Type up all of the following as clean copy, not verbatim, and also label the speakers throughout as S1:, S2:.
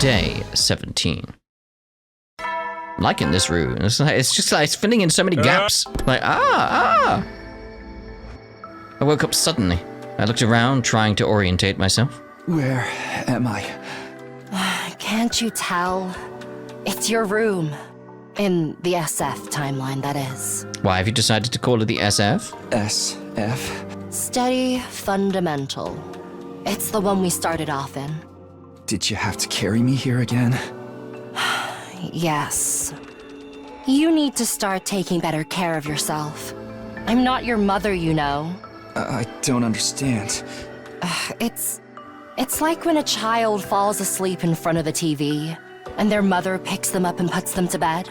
S1: day 17. I'm liking this route. It's just like it's filling in so many gaps. Like, I woke up suddenly. I looked around, trying to orientate myself.
S2: Where am I?
S3: Can't you tell? It's your room. In the SF timeline, that is.
S1: Why have you decided to call it the SF?
S2: SF?
S3: Steady Fundamental. It's the one we started off in.
S2: Did you have to carry me here again?
S3: Yes. You need to start taking better care of yourself. I'm not your mother, you know.
S2: I don't understand.
S3: It's like when a child falls asleep in front of the TV, and their mother picks them up and puts them to bed.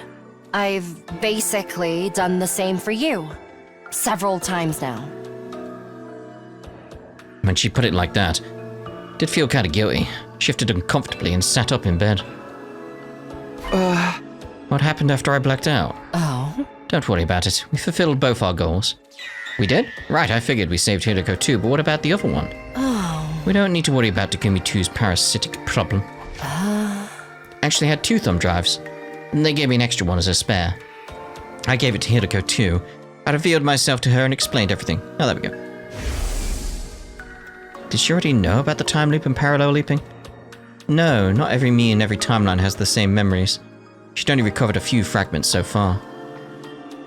S3: I've basically done the same for you. Several times now.
S1: When she put it like that, I did feel kind of guilty. Shifted uncomfortably and sat up in bed. What happened after I blacked out?
S3: Oh?
S1: Don't worry about it. We fulfilled both our goals. We did? Right, I figured we saved Hiruko too, but what about the other one?
S3: Oh.
S1: We don't need to worry about Takumi 2's parasitic problem. Actually had 2 thumb drives, and they gave me an extra one as a spare. I gave it to Hiruko too. I revealed myself to her and explained everything. Oh, there we go. Did she already know about the time loop and parallel leaping? No, not every me in every timeline has the same memories. She'd only recovered a few fragments so far.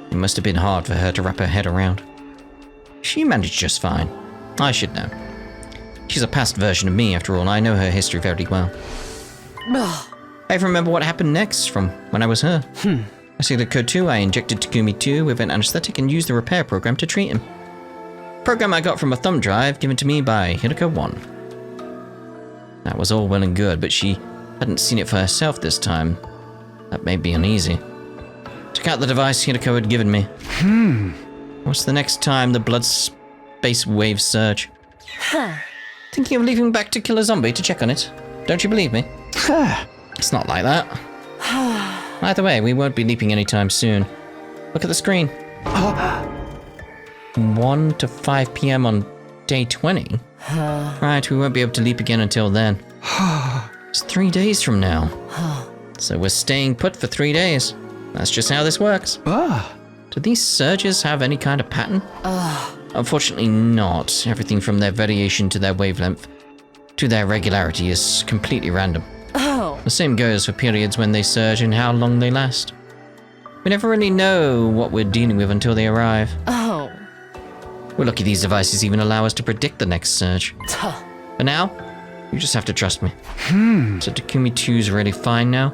S1: It must have been hard for her to wrap her head around. She managed just fine. I should know. She's a past version of me, after all. I know her history very well. I even remember what happened next from when I was her. I see the code 2. I injected Takumi 2 with an anesthetic and used the repair program to treat him. Program I got from a thumb drive given to me by Hiruko 1. That was all well and good, but she hadn't seen it for herself this time. That made me uneasy. Took out the device Hiruko had given me. What's the next time the blood space waves surge? Thinking of leaving back to kill a zombie to check on it. Don't you believe me? It's not like that. Either way, we won't be leaping anytime soon. Look at the screen. 1 to 5 p.m. on day 20? Right, we won't be able to leap again until then. It's 3 days from now. So we're staying put for 3 days. That's just how this works. Do these surges have any kind of pattern? Unfortunately not. Everything from their variation to their wavelength to their regularity is completely random. The same goes for periods when they surge and how long they last. We never really know what we're dealing with until they arrive. We're lucky these devices even allow us to predict the next surge. For now, you just have to trust me. So Takumi 2's really fine now?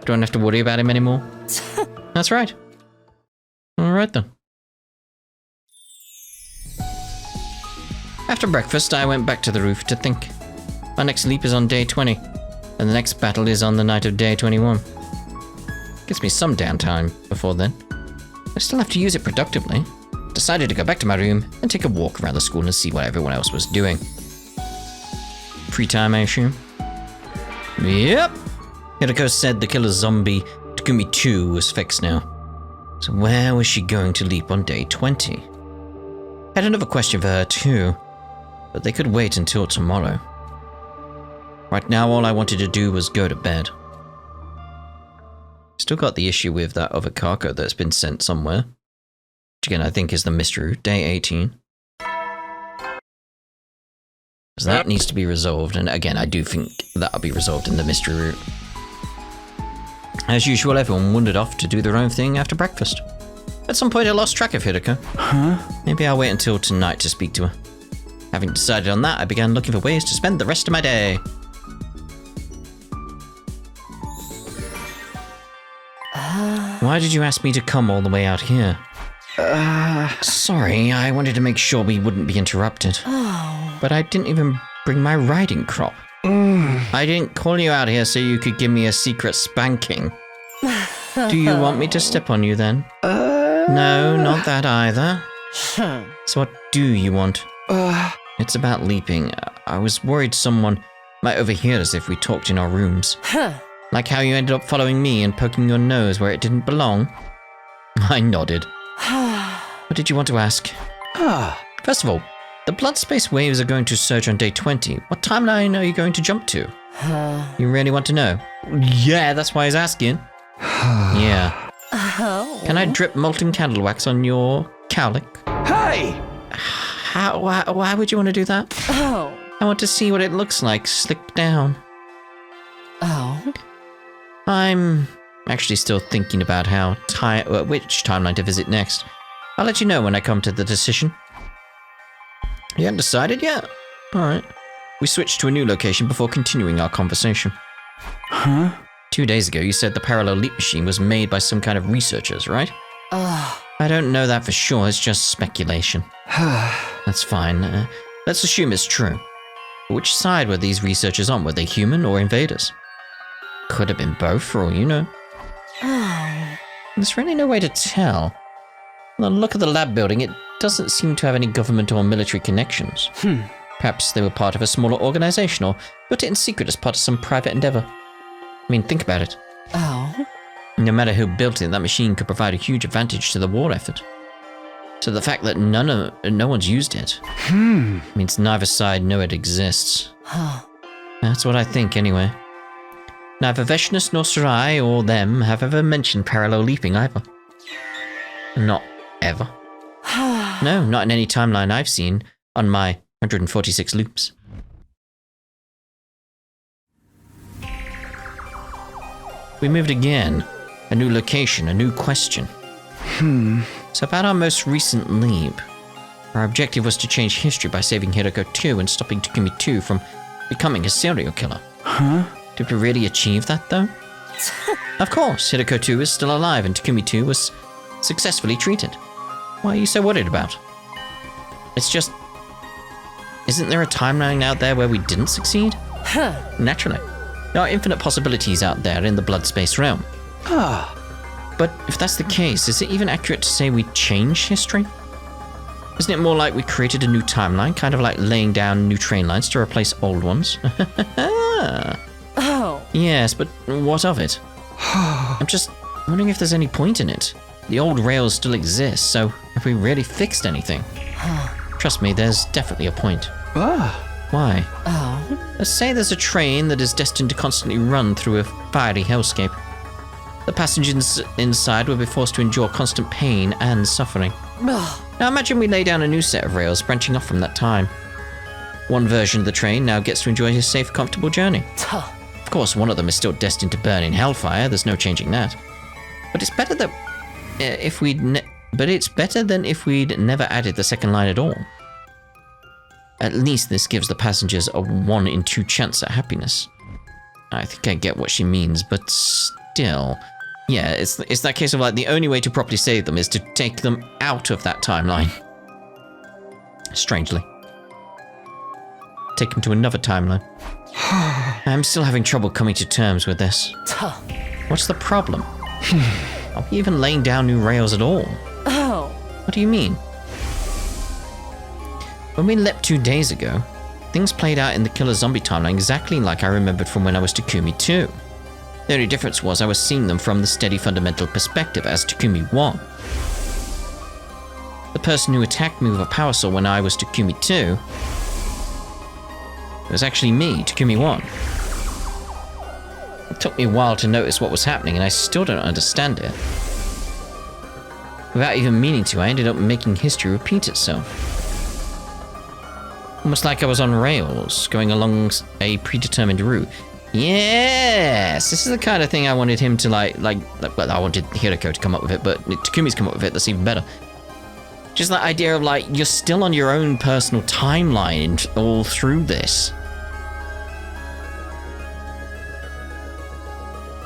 S1: Don't have to worry about him anymore? That's right. Alright then. After breakfast, I went back to the roof to think. My next leap is on day 20, and the next battle is on the night of day 21. Gives me some downtime before then. I still have to use it productively. Decided to go back to my room and take a walk around the school and see what everyone else was doing. Free time, I assume? Yep. Hiruko said the killer zombie Takumi 2 was fixed now. So where was she going to leap on day 20? Had another question for her too, but they could wait until tomorrow. Right now, all I wanted to do was go to bed. Still got the issue with that other cargo that's been sent somewhere. Which again, I think is the mystery route, day 18. So that needs to be resolved, and again, I do think that'll be resolved in the mystery route. As usual, everyone wandered off to do their own thing after breakfast. At some point, I lost track of Hiruko. Maybe I'll wait until tonight to speak to her. Having decided on that, I began looking for ways to spend the rest of my day. Why did you ask me to come all the way out here? Sorry, I wanted to make sure we wouldn't be interrupted. But I didn't even bring my riding crop. I didn't call you out here so you could give me a secret spanking. Do you want me to step on you then? No, not that either. So what do you want? It's about leaping. I was worried someone might overhear us if we talked in our rooms. Like how you ended up following me and poking your nose where it didn't belong? I nodded. What did you want to ask? First of all, the blood space waves are going to surge on day 20. What timeline are you going to jump to? You really want to know? Yeah, that's why he's asking. Yeah.
S3: Oh.
S1: Can I drip molten candle wax on your cowlick?
S2: Hey!
S1: Why would you want to do that?
S3: Oh.
S1: I want to see what it looks like slicked down.
S3: Oh.
S1: I'm actually still thinking about which timeline to visit next. I'll let you know when I come to the decision. You haven't decided yet? Alright. We switched to a new location before continuing our conversation.
S2: Huh?
S1: 2 days ago, you said the parallel leap machine was made by some kind of researchers, right? I don't know that for sure, it's just speculation. That's fine. Let's assume it's true. Which side were these researchers on? Were they human or invaders? Could have been both, for all you know. There's really no way to tell. On the look of the lab building, it doesn't seem to have any government or military connections. Perhaps they were part of a smaller organization or built it in secret as part of some private endeavor. I mean, think about it.
S3: Oh.
S1: No matter who built it, that machine could provide a huge advantage to the war effort. So the fact that no one's used it means neither side know it exists. That's what I think, anyway. Neither Veshnus nor Sarai or them have ever mentioned parallel leaping either. Not ever. No, not in any timeline I've seen on my 146 loops. We moved again. A new location, a new question. So about our most recent leap. Our objective was to change history by saving Hiruko 2 and stopping Takumi 2 from becoming a serial killer. Did we really achieve that, though? Of course, Hiruko 2 is still alive and Takumi 2 was successfully treated. What are you so worried about? It's just... Isn't there a timeline out there where we didn't succeed? Naturally. There are infinite possibilities out there in the blood space realm. But if that's the case, is it even accurate to say we changed history? Isn't it more like we created a new timeline, kind of like laying down new train lines to replace old ones?
S3: Oh.
S1: Yes, but what of it? I'm just wondering if there's any point in it. The old rails still exist, so have we really fixed anything? Trust me, there's definitely a point. Why?
S3: Oh.
S1: Let's say there's a train that is destined to constantly run through a fiery hellscape. The passengers inside will be forced to endure constant pain and suffering. Now imagine we lay down a new set of rails branching off from that time. One version of the train now gets to enjoy a safe, comfortable journey. Of course, one of them is still destined to burn in hellfire, there's no changing that. But it's better that it's better than if we'd never added the second line at all. At least this gives the passengers a 1 in 2 chance at happiness. I think I get what she means, but still... Yeah, it's that case of like the only way to properly save them is to take them out of that timeline. Strangely. Take them to another timeline. I'm still having trouble coming to terms with this. What's the problem? Are we even laying down new rails at all?
S3: Oh.
S1: What do you mean? When we leapt 2 days ago, things played out in the killer zombie timeline exactly like I remembered from when I was Takumi 2. The only difference was I was seeing them from the steady fundamental perspective as Takumi 1. The person who attacked me with a power saw when I was Takumi 2, it was actually me, Takumi 1. It took me a while to notice what was happening and I still don't understand it. Without even meaning to, I ended up making history repeat itself. Almost like I was on rails, going along a predetermined route. Yes! This is the kind of thing I wanted him to well, I wanted Hiruko to come up with it, but Takumi's come up with it, that's even better. Just that idea of like, you're still on your own personal timeline all through this.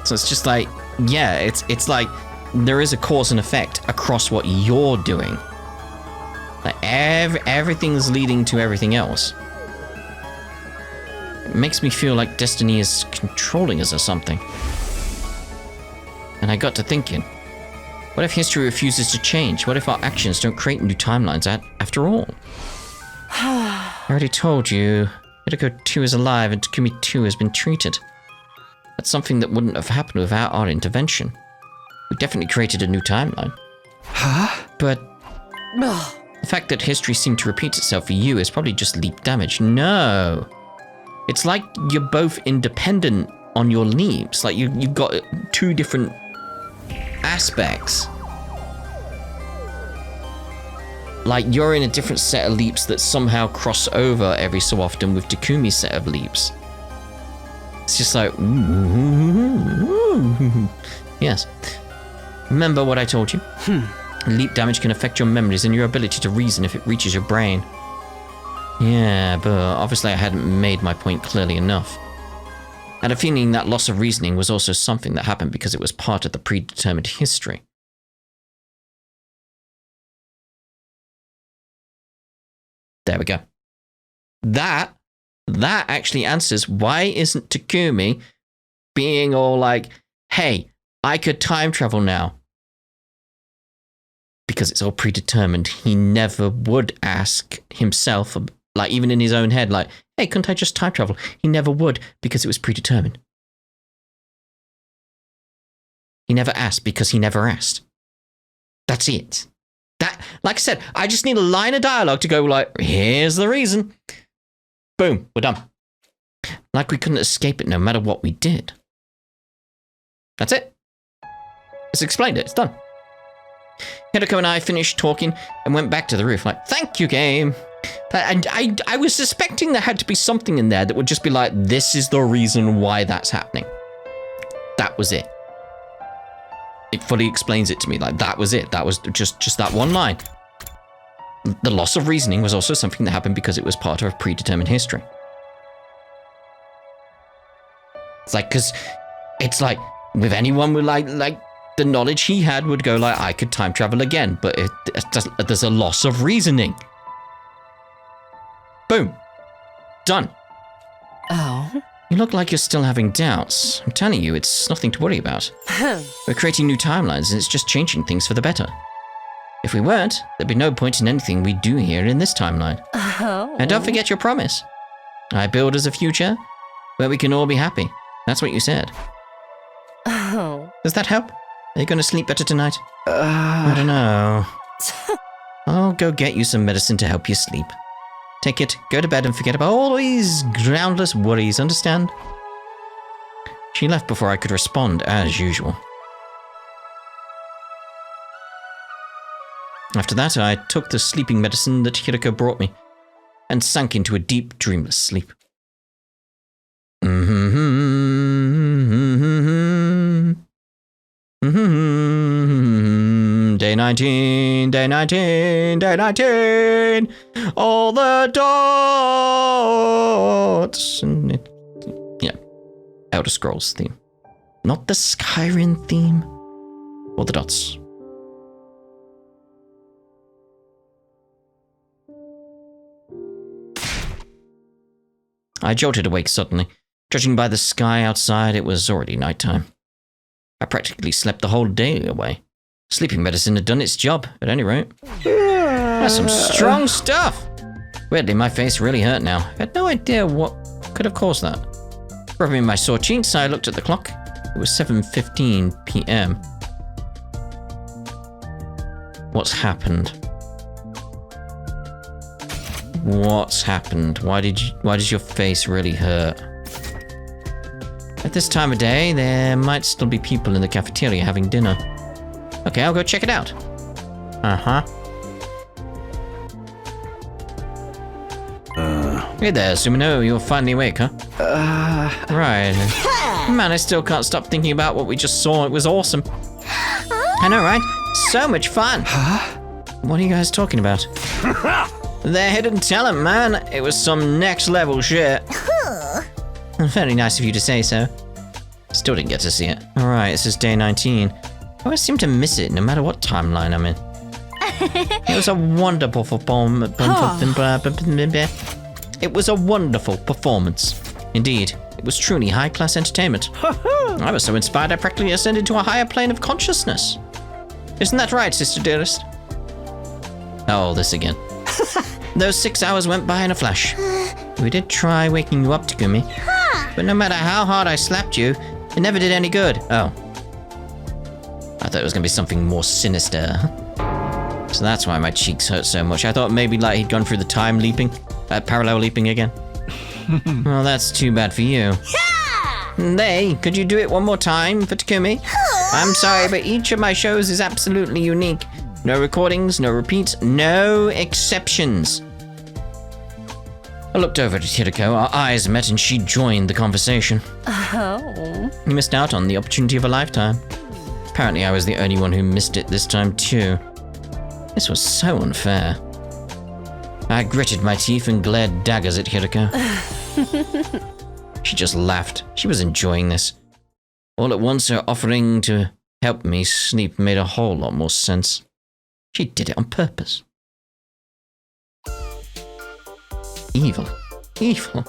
S1: So it's just like, yeah, it's like, there is a cause and effect across what you're doing. Like everything's leading to everything else. It makes me feel like destiny is controlling us or something. And I got to thinking, what if history refuses to change? What if our actions don't create new timelines after all? I already told you, Hiruko 2 is alive and Takumi 2 has been treated. That's something that wouldn't have happened without our intervention. We definitely created a new timeline. But the fact that history seemed to repeat itself for you is probably just leap damage. No! It's like you're both independent on your leaps. Like you've got two different aspects. Like you're in a different set of leaps that somehow cross over every so often with Takumi's set of leaps. It's just like, yes. Remember what I told you? Leap damage can affect your memories and your ability to reason if it reaches your brain. Yeah, but obviously I hadn't made my point clearly enough. I had a feeling that loss of reasoning was also something that happened because it was part of the predetermined history. There we go. That actually answers why isn't Takumi being all like, hey, I could time travel now. Because it's all predetermined. He never would ask himself, like even in his own head, like, hey, couldn't I just time travel? He never would because it was predetermined. He never asked because he never asked. That's it. That, like I said, I just need a line of dialogue to go like, here's the reason. Boom, we're done. Like we couldn't escape it no matter what we did. That's it. It's explained it, it's done. Hiruko and I finished talking and went back to the roof like, thank you, game. And I was suspecting there had to be something in there that would just be like, this is the reason why that's happening. That was it. It fully explains it to me. Like, that was it. That was just that one line. The loss of reasoning was also something that happened because it was part of a predetermined history. It's like, because it's like, with anyone with like the knowledge he had would go like, I could time travel again, but there's a loss of reasoning. Boom. Done.
S3: Oh.
S1: You look like you're still having doubts. I'm telling you, it's nothing to worry about. We're creating new timelines and it's just changing things for the better. If we weren't, there'd be no point in anything we do here in this timeline.
S3: Oh.
S1: And don't forget your promise. I build us a future where we can all be happy. That's what you said.
S3: Oh.
S1: Does that help? Are you going to sleep better tonight? I don't know. I'll go get you some medicine to help you sleep. Take it, go to bed and forget about all these groundless worries, understand? She left before I could respond, as usual. After that, I took the sleeping medicine that Hiruko brought me, and sank into a deep, dreamless sleep. Day 19, day 19, day 19, all the dots. Yeah, Elder Scrolls theme. Not the Skyrim theme, or the dots. I jolted awake suddenly. Judging by the sky outside, it was already nighttime. I practically slept the whole day away. Sleeping medicine had done its job, at any rate. That's some strong stuff! Weirdly, my face really hurt now. I had no idea what could have caused that. Rubbing my sore cheeks, I looked at the clock. It was 7:15 p.m. What's happened? What's happened? Why does your face really hurt? At this time of day, there might still be people in the cafeteria having dinner. Okay, I'll go check it out. Uh-huh. Hey there, Sumino, you're finally awake, huh? Right. Man, I still can't stop thinking about what we just saw. It was awesome. I know, right? So much fun. What are you guys talking about? Their hidden talent, man. It was some next level shit. Very nice of you to say so. Still didn't get to see it. Alright, this is day 19. I always seem to miss it, no matter what timeline I'm in. It was a wonderful It was a wonderful performance. Indeed, it was truly high-class entertainment. I was so inspired I practically ascended to a higher plane of consciousness. Isn't that right, sister dearest? Oh, this again. Those 6 hours went by in a flash. We did try waking you up, Takumi. But no matter how hard I slapped you, it never did any good. Oh. I thought it was going to be something more sinister. So that's why my cheeks hurt so much. I thought maybe like he'd gone through the time leaping, parallel leaping again. Well, that's too bad for you. Hey, could you do it one more time for Takumi? I'm sorry, but each of my shows is absolutely unique. No recordings, no repeats, no exceptions. I looked over at Hiruko, our eyes met, and she joined the conversation.
S3: Oh.
S1: You missed out on the opportunity of a lifetime. Apparently I was the only one who missed it this time too. This was so unfair. I gritted my teeth and glared daggers at Hiruko. She just laughed. She was enjoying this. All at once, her offering to help me sleep made a whole lot more sense. She did it on purpose. Evil. Evil.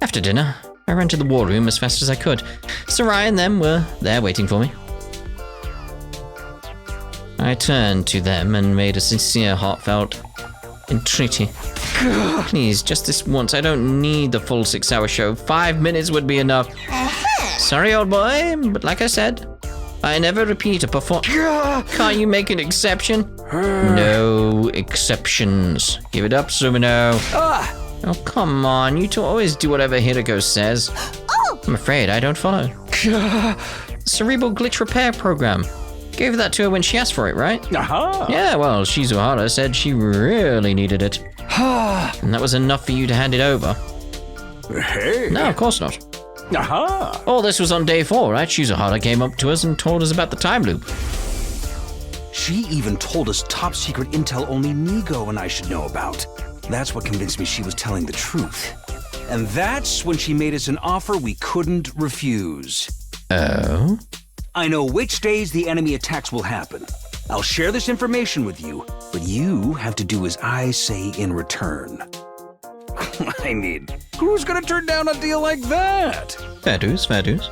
S1: After dinner, I ran to the war room as fast as I could. Sarai and them were there waiting for me. I turned to them and made a sincere, heartfelt entreaty. Please, just this once. I don't need the full 6-hour show. 5 minutes would be enough. Sorry, old boy, but like I said, I never repeat a performance. Can't you make an exception? No exceptions. Give it up, Sumino. Oh, come on. You two always do whatever Hiruko says. I'm afraid I don't follow. Cerebral glitch repair program. Gave that to her when she asked for it, right? Yeah, well, Shizuhara said she really needed it. And that was enough for you to hand it over.
S2: Hey.
S1: No, of course not. All this was on day 4, right? Shizuhara came up to us and told us about the time loop.
S2: She even told us top secret intel only Nigo and I should know about. That's what convinced me she was telling the truth. And that's when she made us an offer we couldn't refuse.
S1: Oh?
S2: I know which days the enemy attacks will happen. I'll share this information with you, but you have to do as I say in return. I mean, who's gonna turn down a deal like that?
S1: Fair dues, fair dues.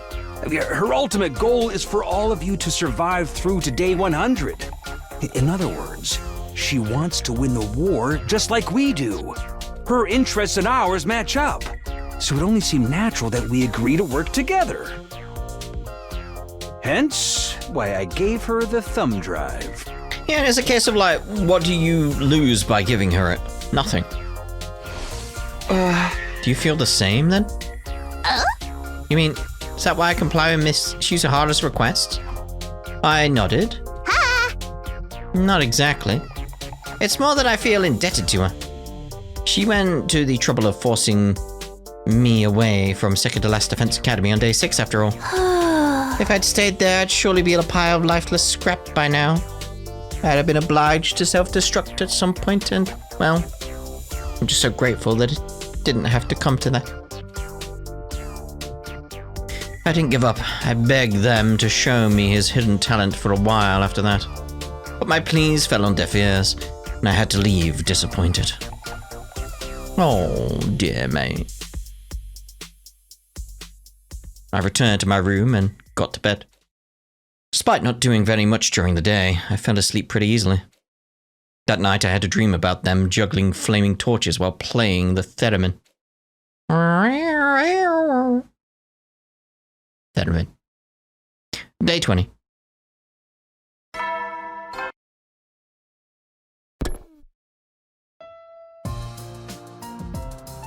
S2: Her ultimate goal is for all of you to survive through to day 100. In other words, she wants to win the war just like we do. Her interests and ours match up, so it only seemed natural that we agree to work together. Hence, why I gave her the thumb drive.
S1: Yeah, and it's a case of like, what do you lose by giving her it? Nothing. Do you feel the same then? You mean, is that why I comply with Miss Shizuhara's request? I nodded. Not exactly. It's more that I feel indebted to her. She went to the trouble of forcing me away from second to last Defense Academy on day 6 after all. If I'd stayed there, I'd surely be in a pile of lifeless scrap by now. I'd have been obliged to self-destruct at some point, and, well, I'm just so grateful that it didn't have to come to that. I didn't give up. I begged them to show me his hidden talent for a while after that. But my pleas fell on deaf ears, and I had to leave disappointed. Oh, dear me. I returned to my room and got to bed. Despite not doing very much during the day, I fell asleep pretty easily. That night I had a dream about them juggling flaming torches while playing the theremin. Theremin. Day 20.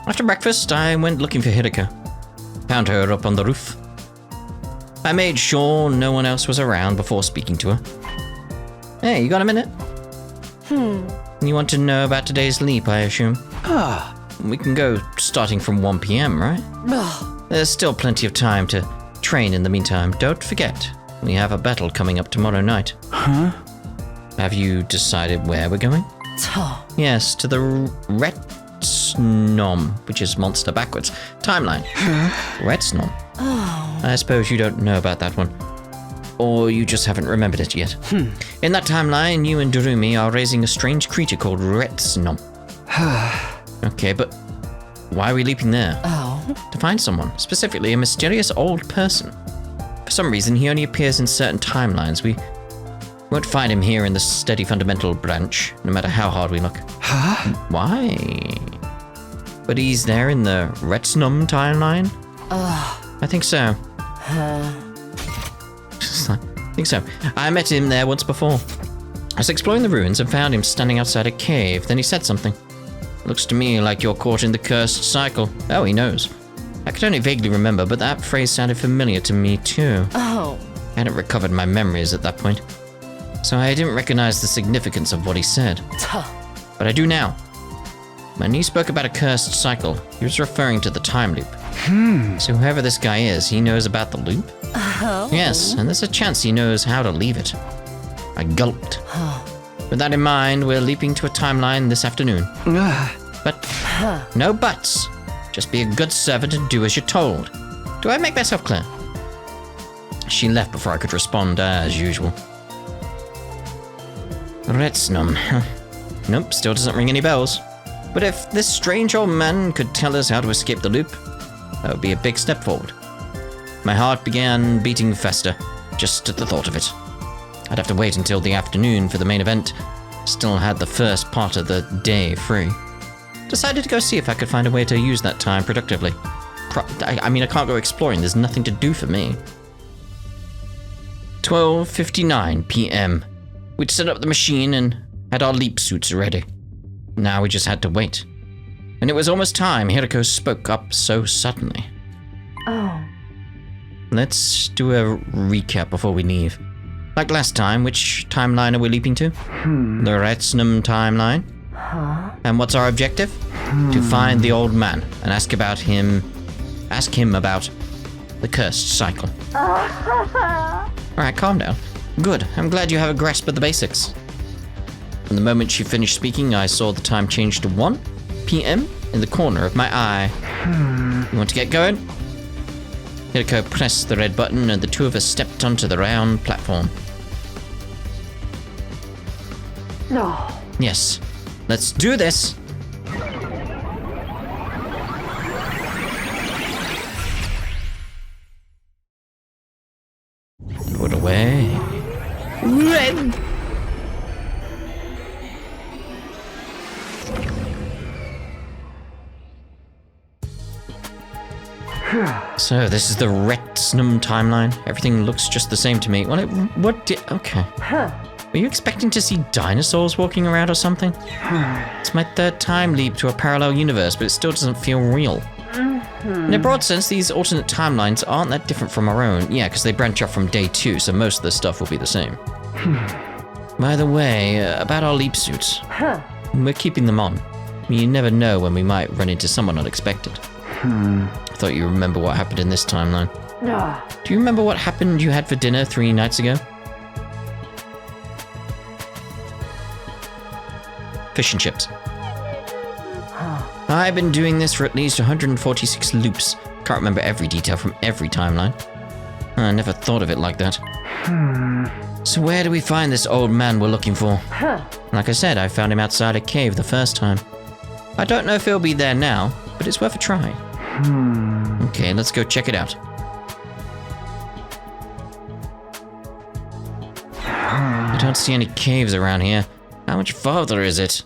S1: After breakfast, I went looking for Hiruko. Found her up on the roof. I made sure no one else was around before speaking to her. Hey, you got a minute? You want to know about today's leap, I assume? We can go starting from 1 p.m., right? There's still plenty of time to train in the meantime. Don't forget, we have a battle coming up tomorrow night. Have you decided where we're going? Yes, to the Retsnom, which is monster backwards. Timeline. Retsnom. I suppose you don't know about that one. Or you just haven't remembered it yet. In that timeline, you and Durumi are raising a strange creature called Retsnom. Okay, but why are we leaping there? To find someone, specifically a mysterious old person. For some reason, he only appears in certain timelines. We won't find him here in the steady fundamental branch, no matter how hard we look. Why? But he's there in the Retsnom timeline? I think so. I think so. I met him there once before. I was exploring the ruins and found him standing outside a cave. Then he said something. Looks to me like you're caught in the cursed cycle. Oh, he knows. I could only vaguely remember, but that phrase sounded familiar to me too.
S3: Oh.
S1: I hadn't recovered my memories at that point, so I didn't recognize the significance of what he said. But I do now. When he spoke about a cursed cycle, he was referring to the time loop. So whoever this guy is, he knows about the loop?
S3: Oh.
S1: Yes, and there's a chance he knows how to leave it. I gulped. With that in mind, we're leaping to a timeline this afternoon. But no buts. Just be a good servant and do as you're told. Do I make myself clear? She left before I could respond as usual. Retsnom. Nope, still doesn't ring any bells. But if this strange old man could tell us how to escape the loop, that would be a big step forward. My heart began beating faster, just at the thought of it. I'd have to wait until the afternoon for the main event. Still had the first part of the day free. Decided to go see if I could find a way to use that time productively. I can't go exploring, there's nothing to do for me. 12:59 p.m. We'd set up the machine and had our leap suits ready. Now we just had to wait. And it was almost time Hiruko spoke up so suddenly.
S3: Oh.
S1: Let's do a recap before we leave. Like last time, which timeline are we leaping to? The Retsnom timeline. And what's our objective? To find the old man and ask him about the cursed cycle. Alright, calm down. Good, I'm glad you have a grasp of the basics. From the moment she finished speaking, I saw the time change to 1 p.m. in the corner of my eye. You want to get going? Hiruko pressed the red button and the two of us stepped onto the round platform.
S3: No.
S1: Yes, let's do this! Put away. Red! So, this is the Retsnom timeline. Everything looks just the same to me. Okay. Were you expecting to see dinosaurs walking around or something? It's my third time leap to a parallel universe, but it still doesn't feel real. In a broad sense, these alternate timelines aren't that different from our own. Yeah, because they branch off from day 2, so most of the stuff will be the same. By the way, about our leap suits. We're keeping them on. You never know when we might run into someone unexpected. I thought you remember what happened in this timeline. Do you remember what happened you had for dinner 3 nights ago? Fish and chips. I've been doing this for at least 146 loops. Can't remember every detail from every timeline. I never thought of it like that. So where do we find this old man we're looking for? Like I said, I found him outside a cave the first time. I don't know if he'll be there now, but it's worth a try. Okay, let's go check it out. I don't see any caves around here. How much farther is it?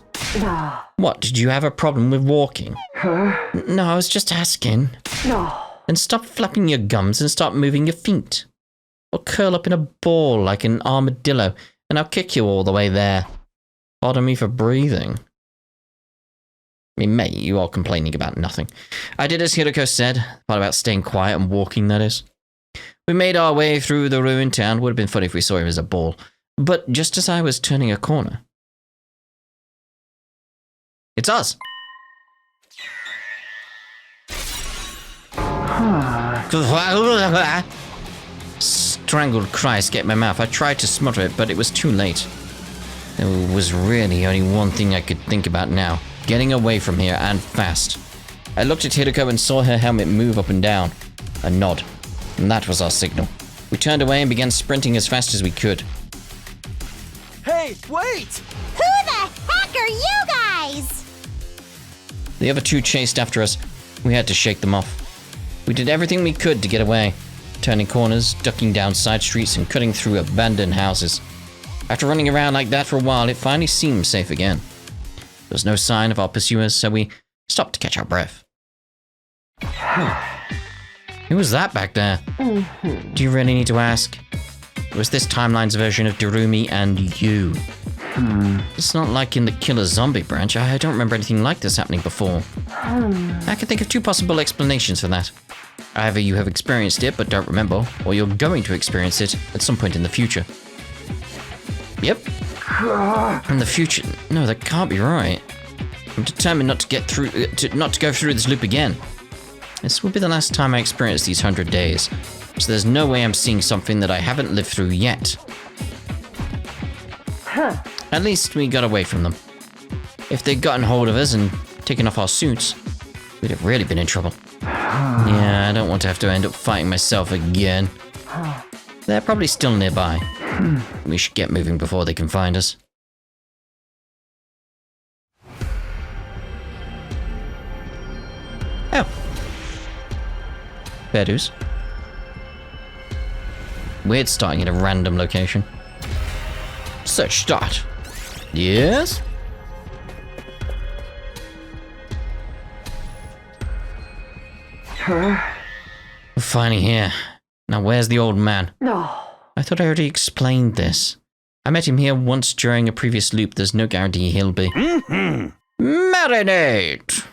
S1: What, did you have a problem with walking? No, I was just asking. Then stop flapping your gums and start moving your feet. Or curl up in a ball like an armadillo, and I'll kick you all the way there. Pardon me for breathing. I mean, mate, you are complaining about nothing. I did as Hiruko said, part about staying quiet and walking, that is. We made our way through the ruined town. Would have been funny if we saw him as a ball. But just as I was turning a corner... It's us! Strangled cry escaped my mouth. I tried to smother it, but it was too late. There was really only one thing I could think about now. Getting away from here, and fast. I looked at Hiruko and saw her helmet move up and down. A nod. And that was our signal. We turned away and began sprinting as fast as we could.
S4: Hey, wait!
S5: Who the heck are you guys?
S1: The other two chased after us. We had to shake them off. We did everything we could to get away. Turning corners, ducking down side streets, and cutting through abandoned houses. After running around like that for a while, it finally seemed safe again. There was no sign of our pursuers, so we stopped to catch our breath. Who was that back there? Do you really need to ask? It was this timeline's version of Darumi and you. It's not like in the Killer Zombie branch. I don't remember anything like this happening before. I can think of 2 possible explanations for that. Either you have experienced it but don't remember, or you're going to experience it at some point in the future. Yep. In the future? No, that can't be right. I'm determined not to get through, not to go through this loop again. This will be the last time I experience these 100 days, so there's no way I'm seeing something that I haven't lived through yet. At least we got away from them. If they'd gotten hold of us and taken off our suits, we'd have really been in trouble. Yeah, I don't want to have to end up fighting myself again. They're probably still nearby. We should get moving before they can find us. Oh. Fair dues. Weird starting at a random location. Search start. Yes? We're finally here. Now where's the old man? No. I thought I already explained this. I met him here once during a previous loop. There's no guarantee he'll be. Marinate!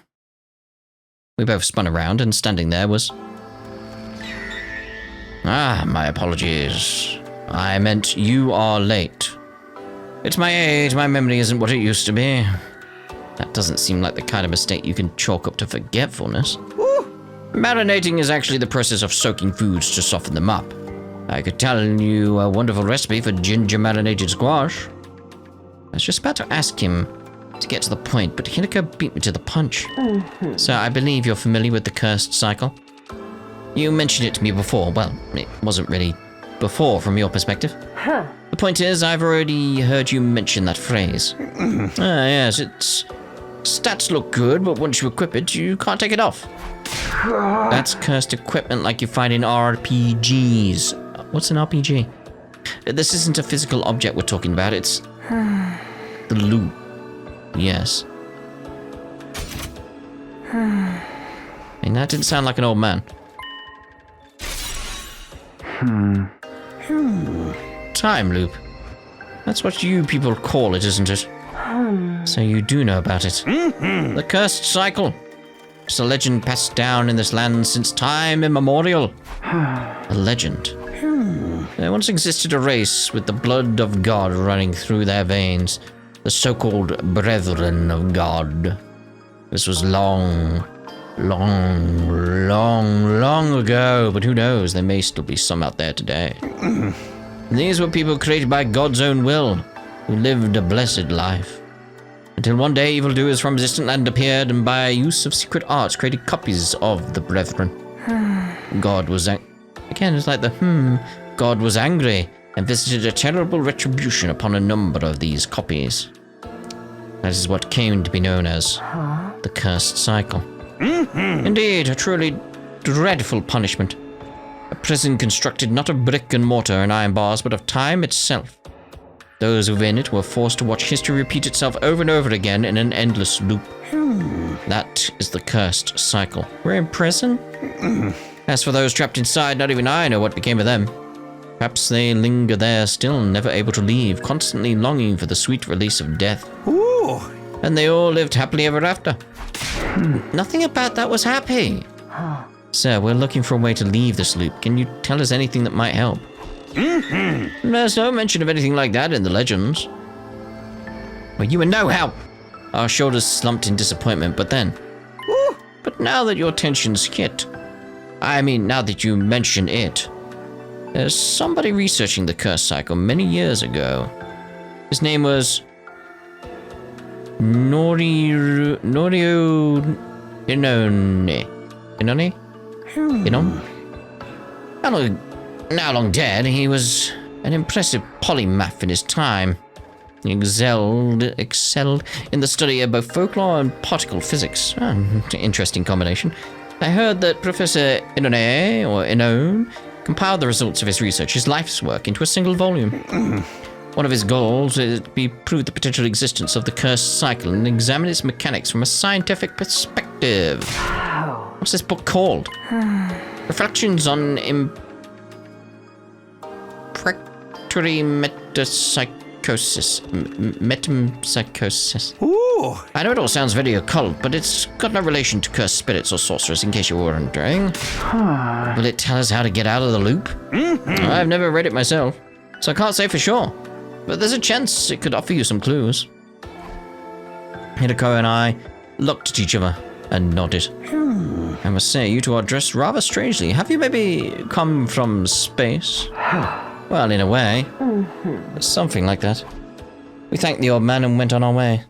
S1: We both spun around, and standing there was... Ah, my apologies. I meant you are late. It's my age, my memory isn't what it used to be. That doesn't seem like the kind of mistake you can chalk up to forgetfulness. Marinating is actually the process of soaking foods to soften them up. I could tell you a wonderful recipe for ginger marinated squash. I was just about to ask him to get to the point, but Hiruko beat me to the punch. So I believe you're familiar with the cursed cycle? You mentioned it to me before. Well, it wasn't really before from your perspective. The point is, I've already heard you mention that phrase. Yes, its stats look good, but once you equip it, you can't take it off. That's cursed equipment like you find in RPGs. What's an RPG? This isn't a physical object we're talking about, it's the loot. Yes. I mean, that didn't sound like an old man. Time loop. That's what you people call it, isn't it? So you do know about it. The cursed cycle. It's a legend passed down in this land since time immemorial. A legend. There once existed a race with the blood of God running through their veins. The so-called Brethren of God. This was long ago, but who knows, there may still be some out there today. These were people created by God's own will, who lived a blessed life. Until one day, evildoers from a distant land appeared and by use of secret arts created copies of the Brethren. God was again, it's like the God was angry and visited a terrible retribution upon a number of these copies. That is what came to be known as the cursed cycle. Indeed, a truly dreadful punishment. A prison constructed not of brick and mortar and iron bars, but of time itself. Those within it were forced to watch history repeat itself over and over again in an endless loop. That is the cursed cycle. We're in prison? As for those trapped inside, not even I know what became of them. Perhaps they linger there still, never able to leave, constantly longing for the sweet release of death.
S2: Ooh.
S1: And they all lived happily ever after. Nothing about that was happy. Sir, we're looking for a way to leave this loop. Can you tell us anything that might help? There's no mention of anything like that in the legends. Well, you were no help. Our shoulders slumped in disappointment, but then... But now that your tension's hit... I mean, now that you mention it... There's somebody researching the curse cycle many years ago. His name was... Norio Inone? Now long dead, he was an impressive polymath in his time. He excelled in the study of both folklore and particle physics. Interesting combination. I heard that Professor Inone compiled the results of his research, his life's work, into a single volume. One of his goals is to prove the potential existence of the cursed cycle and examine its mechanics from a scientific perspective. What's this book called? Reflections on Impractory Metapsychology. metempsychosis. Metempsychosis.
S2: Ooh.
S1: I know it all sounds very occult, but it's got no relation to cursed spirits or sorcerers, in case you were wondering. Will it tell us how to get out of the loop? I've never read it myself, so I can't say for sure. But there's a chance it could offer you some clues. Hiruko and I looked at each other and nodded. I must say, you two are dressed rather strangely. Have you maybe come from space? Well, in a way. Something like that. We thanked the old man and went on our way.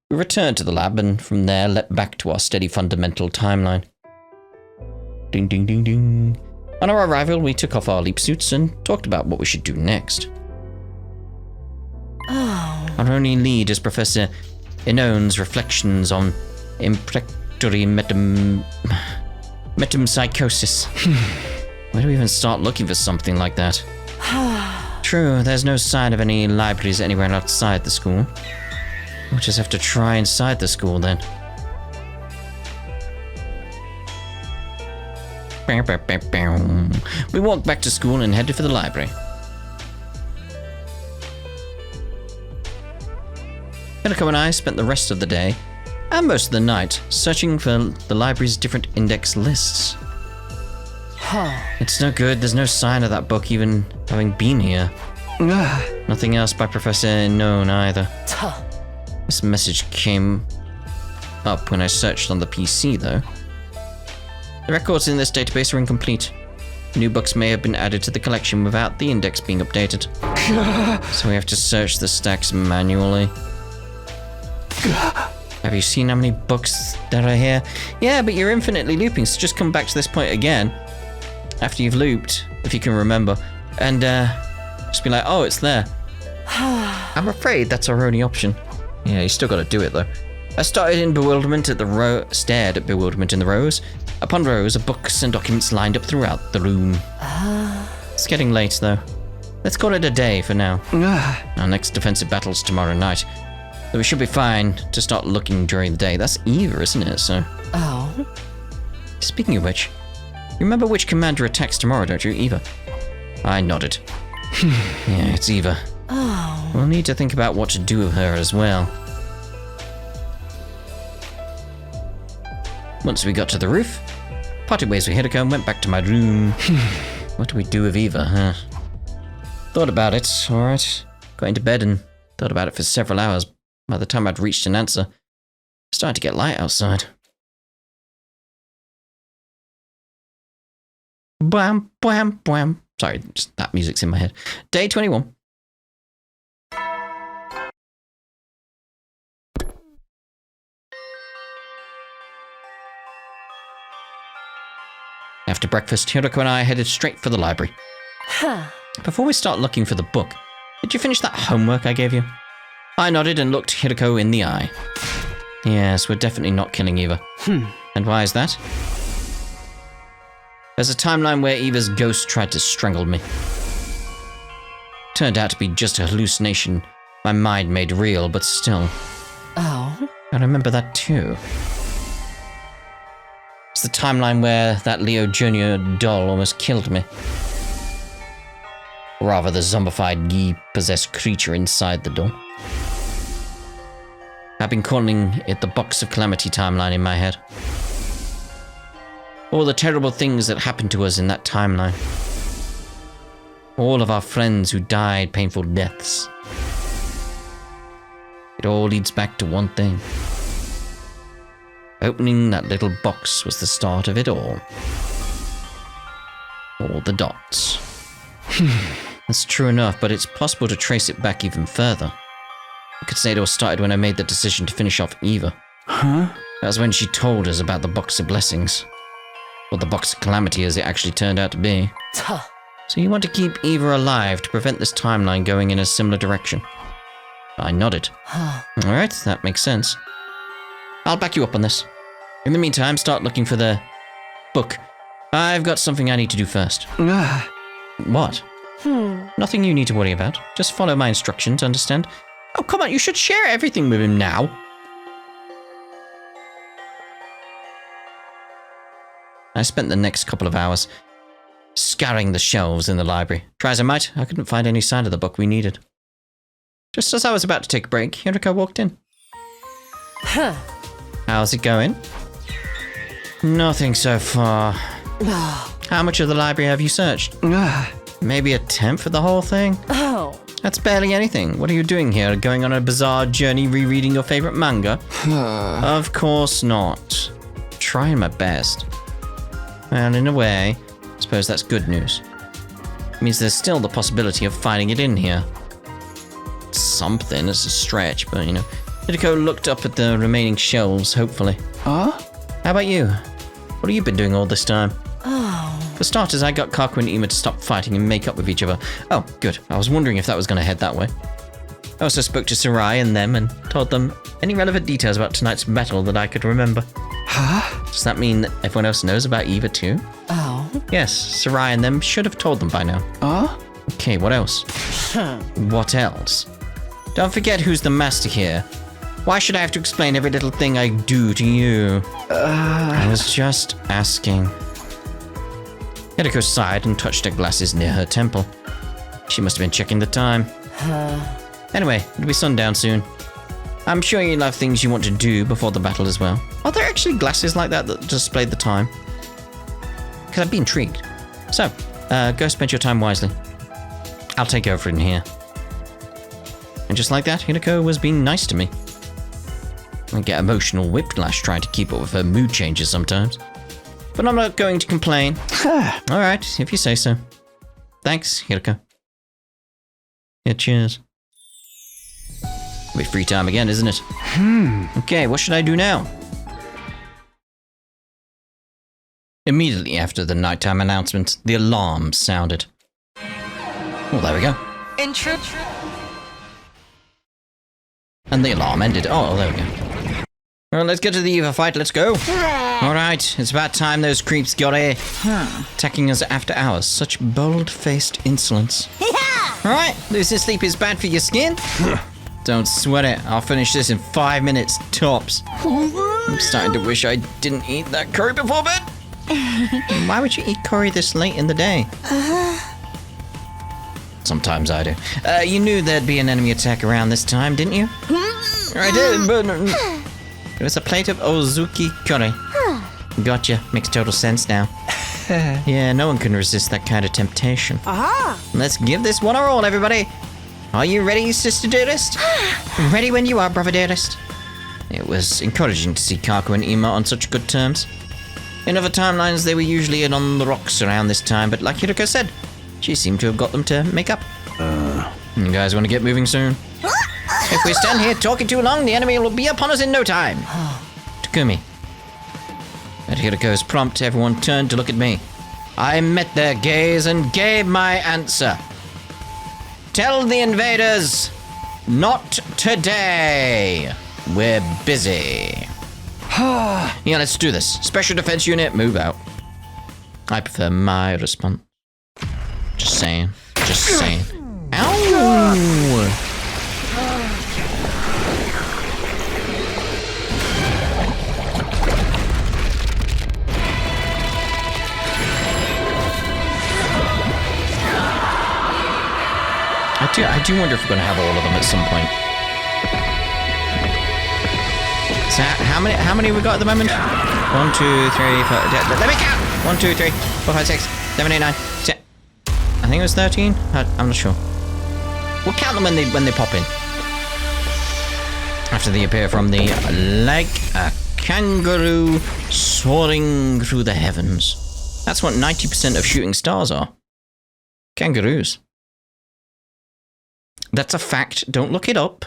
S1: We returned to the lab and from there leapt back to our steady fundamental timeline. Ding ding ding ding. On our arrival, we took off our leap suits and talked about what we should do next. Our only lead is Professor Inone's reflections on imprectory metempsychosis. Where do we even start looking for something like that? True, there's no sign of any libraries anywhere outside the school. We'll just have to try inside the school then. We walked back to school and headed for the library. Hiruko and I spent the rest of the day, and most of the night, searching for the library's different index lists. It's no good, there's no sign of that book even having been here. Nothing else by Professor Inone either. This message came up when I searched on the PC though. The records in this database are incomplete. New books may have been added to the collection without the index being updated. So we have to search the stacks manually. Have you seen how many books there are here? Yeah, but you're infinitely looping, so just come back to this point again. After you've looped, if you can remember. And just be like, oh, it's there. I'm afraid that's our only option. Yeah, you still gotta do it though. I started in bewilderment at the stared at bewilderment in the rows. Upon rows of books and documents lined up throughout the room. It's getting late though. Let's call it a day for now. Our next defensive battle's tomorrow night. So we should be fine to start looking during the day. That's Eva, isn't it? So.
S3: Oh.
S1: Speaking of which, you remember which commander attacks tomorrow, don't you, Eva? I nodded. Yeah, it's Eva.
S3: Oh.
S1: We'll need to think about what to do with her as well. Once we got to the roof, parted ways with Hiruko and went back to my room. What do we do with Eva, huh? Thought about it, alright. Got into bed and thought about it for several hours. By the time I'd reached an answer, it started to get light outside. Bwam, bwam, bwam. Sorry, just that music's in my head. Day 21. After breakfast, Hiruko and I headed straight for the library. Before we start looking for the book, did you finish that homework I gave you? I nodded and looked Hiruko in the eye. Yes, we're definitely not killing Eva. And why is that? There's a timeline where Eva's ghost tried to strangle me. Turned out to be just a hallucination my mind made real, but still.
S3: Oh.
S1: I remember that too. It's the timeline where that Leo Jr. doll almost killed me. Or rather, the zombified, Yi-possessed creature inside the doll. I've been calling it the Box of Calamity timeline in my head. All the terrible things that happened to us in that timeline. All of our friends who died painful deaths. It all leads back to one thing. Opening that little box was the start of it all. All the dots. That's true enough, but it's possible to trace it back even further. I could say it all started when I made the decision to finish off Eva. That was when she told us about the Box of Blessings. Or the Box of Calamity as it actually turned out to be. So you want to keep Eva alive to prevent this timeline going in a similar direction? I nodded. Alright, that makes sense. I'll back you up on this. In the meantime, start looking for the book. I've got something I need to do first. What? Nothing you need to worry about. Just follow my instructions, understand? Oh, come on, you should share everything with him now. I spent the next couple of hours scouring the shelves in the library. Try as I might, I couldn't find any sign of the book we needed. Just as I was about to take a break, Hiruko walked in.
S3: Huh.
S1: How's it going? Nothing so far. How much of the library have you searched? Maybe a tenth of the whole thing?
S3: Oh.
S1: That's barely anything. What are you doing here? Going on a bizarre journey rereading your favorite manga? Of course not. Trying my best. Well, in a way, I suppose that's good news. It means there's still the possibility of finding it in here. Something is a stretch, but you know. Hiruko looked up at the remaining shelves, hopefully. How about you? What have you been doing all this time? For starters, I got Kaku and Ima to stop fighting and make up with each other. Oh, good. I was wondering if that was going to head that way. I also spoke to Sarai and them and told them any relevant details about tonight's battle that I could remember. Does that mean that everyone else knows about Eva too?
S3: Oh.
S1: Yes, Sarai and them should have told them by now. Okay, what else? What else? Don't forget who's the master here. Why should I have to explain every little thing I do to you? I was just asking. Hiruko sighed and touched her glasses near her temple. She must have been checking the time. Anyway, it'll be sundown soon. I'm sure you'll have things you want to do before the battle as well. Are there actually glasses like that display the time? Because I'd be intrigued. So, go spend your time wisely. I'll take over in here. And just like that, Hiruko was being nice to me. I get emotional whiplash trying to keep up with her mood changes sometimes. But I'm not going to complain. Alright, if you say so. Thanks, Hiruko. Yeah, cheers. It'll be free time again, isn't it? Okay, what should I do now? Immediately after the nighttime announcement, the alarm sounded. Oh, there we go.
S3: Intrude.
S1: And the alarm ended. Oh, there we go. Well, let's get to the Eva fight. Let's go. Alright, it's about time those creeps got here. Attacking us after hours. Such bold-faced insolence. Alright, losing sleep is bad for your skin. Don't sweat it. I'll finish this in 5 minutes, tops. I'm starting to wish I didn't eat that curry before bed. Why would you eat curry this late in the day? Sometimes I do. You knew there'd be an enemy attack around this time, didn't you? I did, but... It was a plate of Ozuki curry. Gotcha. Makes total sense now. Yeah, no one can resist that kind of temptation. Let's give this one a roll, everybody. Are you ready, Sister Dearest? Ready when you are, Brother Dearest. It was encouraging to see Kaku and Ima on such good terms. In other timelines, they were usually in on the rocks around this time, but like Hiruko said, she seemed to have got them to make up. You guys want to get moving soon? If we stand here talking too long, the enemy will be upon us in no time. Takumi. At Hiruko's prompt, everyone turned to look at me. I met their gaze and gave my answer. Tell the invaders, not today. We're busy. Yeah, let's do this. Special Defense Unit, move out. I prefer my response. Just saying. Just saying. Ow! I do wonder if we're going to have all of them at some point. So how many we got at the moment? 1, 2, 3, 4. Let me count. 1, 2, 3, 4, 5, 6, 7, 8, 9, 10. I think it was 13. I'm not sure. We'll count them when they pop in. After they appear from the like a kangaroo soaring through the heavens. That's what 90% of shooting stars are. Kangaroos. That's a fact. Don't look it up.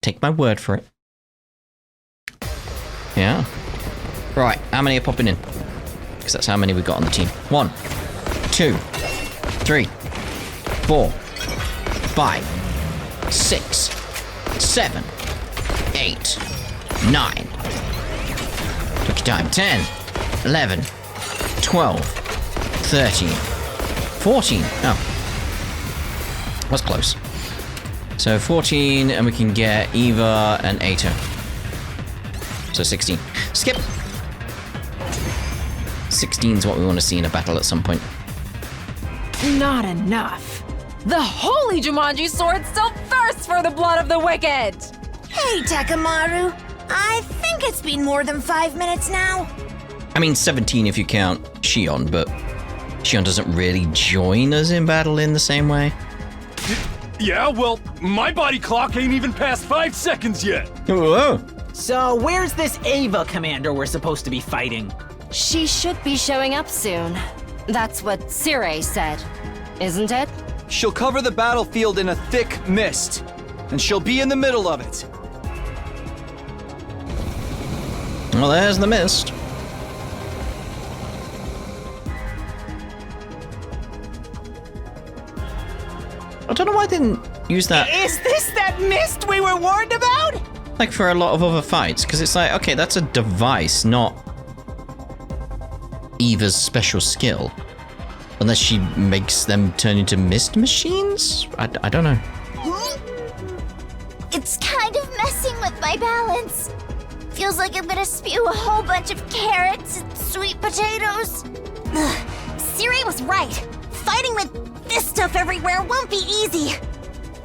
S1: Take my word for it. Yeah. Right, how many are popping in? Because that's how many we got on the team. 1, 2, 3, 4, 5, 6, 7, 8, 9. Take your time. 10, 11, 12, 13, 14. Oh. Was close. So 14, and we can get Eva and Ato. So 16. Skip. 16's what we want to see in a battle at some point.
S6: Not enough. The holy Jumanji sword still thirsts for the blood of the wicked!
S5: Hey, Takamaru. I think it's been more than 5 minutes now.
S1: I mean, 17 if you count Shion, but Shion doesn't really join us in battle in the same way.
S4: Yeah, well, my body clock ain't even past 5 seconds yet.
S1: Whoa!
S7: So where's this Ava commander we're supposed to be fighting?
S3: She should be showing up soon. That's what Sirei said, isn't it?
S8: She'll cover the battlefield in a thick mist, and she'll be in the middle of it.
S1: Well, there's the mist. I don't know why I didn't use that.
S7: Is this that mist we were warned about?
S1: Like for a lot of other fights, because it's like, okay, that's a device, not Eva's special skill. Unless she makes them turn into mist machines? I don't know.
S5: It's kind of messing with my balance. Feels like I'm gonna spew a whole bunch of carrots and sweet potatoes. Siri was right. Fighting with this stuff everywhere won't be easy.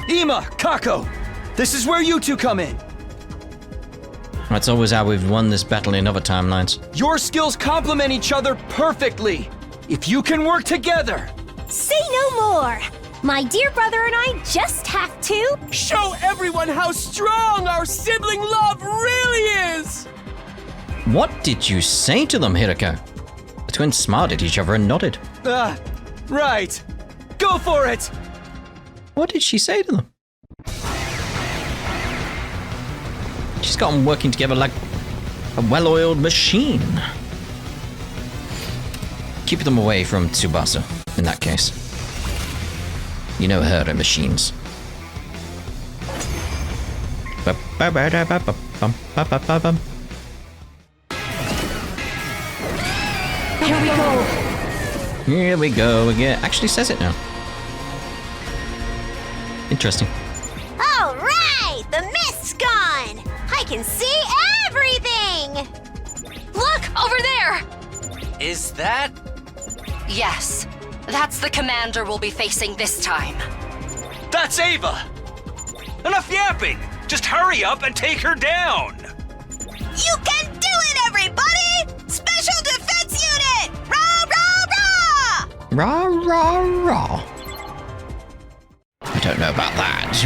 S8: Ima, Kako, this is where you two come in.
S1: That's always how we've won this battle in other timelines.
S8: Your skills complement each other perfectly. If you can work together.
S5: Say no more. My dear brother and I just have to
S4: Show everyone how strong our sibling love really is!
S1: What did you say to them, Hiruko? The twins smiled at each other and nodded.
S8: Right. Go for it!
S1: What did she say to them? She's got them working together like a well-oiled machine. Keep them away from Tsubasa, in that case. You know her and machines.
S6: Here we go!
S1: Here we go again. Actually says it now. Interesting.
S5: All right, the mist's gone. I can see everything.
S3: Look, over there!
S8: Is that?
S3: Yes, that's the commander we'll be facing this time.
S2: That's Ava! Enough yapping! Just hurry up and take her down!
S5: You can do it, everybody! Special Defense Unit! Rah, rah, rah!
S1: Rah, rah, rah. I don't know about that.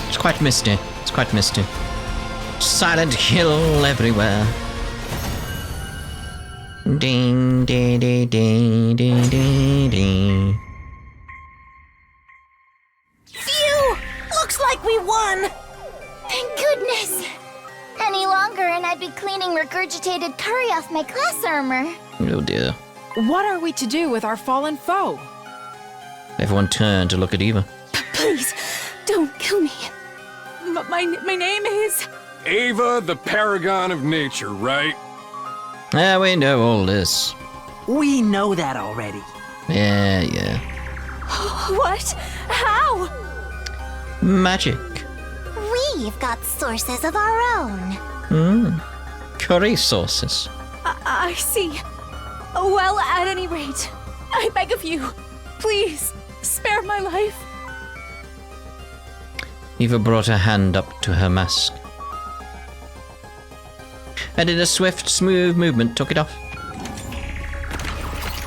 S1: It's quite misty. It's quite misty. Silent hill everywhere. Ding, ding, ding, ding, ding, ding, ding.
S5: Phew! Looks like we won! Thank goodness! Any longer and I'd be cleaning regurgitated curry off my class armor.
S1: Oh dear.
S6: What are we to do with our fallen foe?
S1: Everyone turned to look at Eva.
S5: Please, don't kill me.
S6: My name is...
S4: Ava, the paragon of nature, right?
S1: Yeah, we know all this.
S7: We know that already.
S1: Yeah.
S5: What? How?
S1: Magic.
S5: We've got sources of our own.
S1: Curry sauces.
S6: I see. Well, at any rate, I beg of you, please, spare my life.
S1: Eva brought her hand up to her mask. And in a swift, smooth movement, took it off.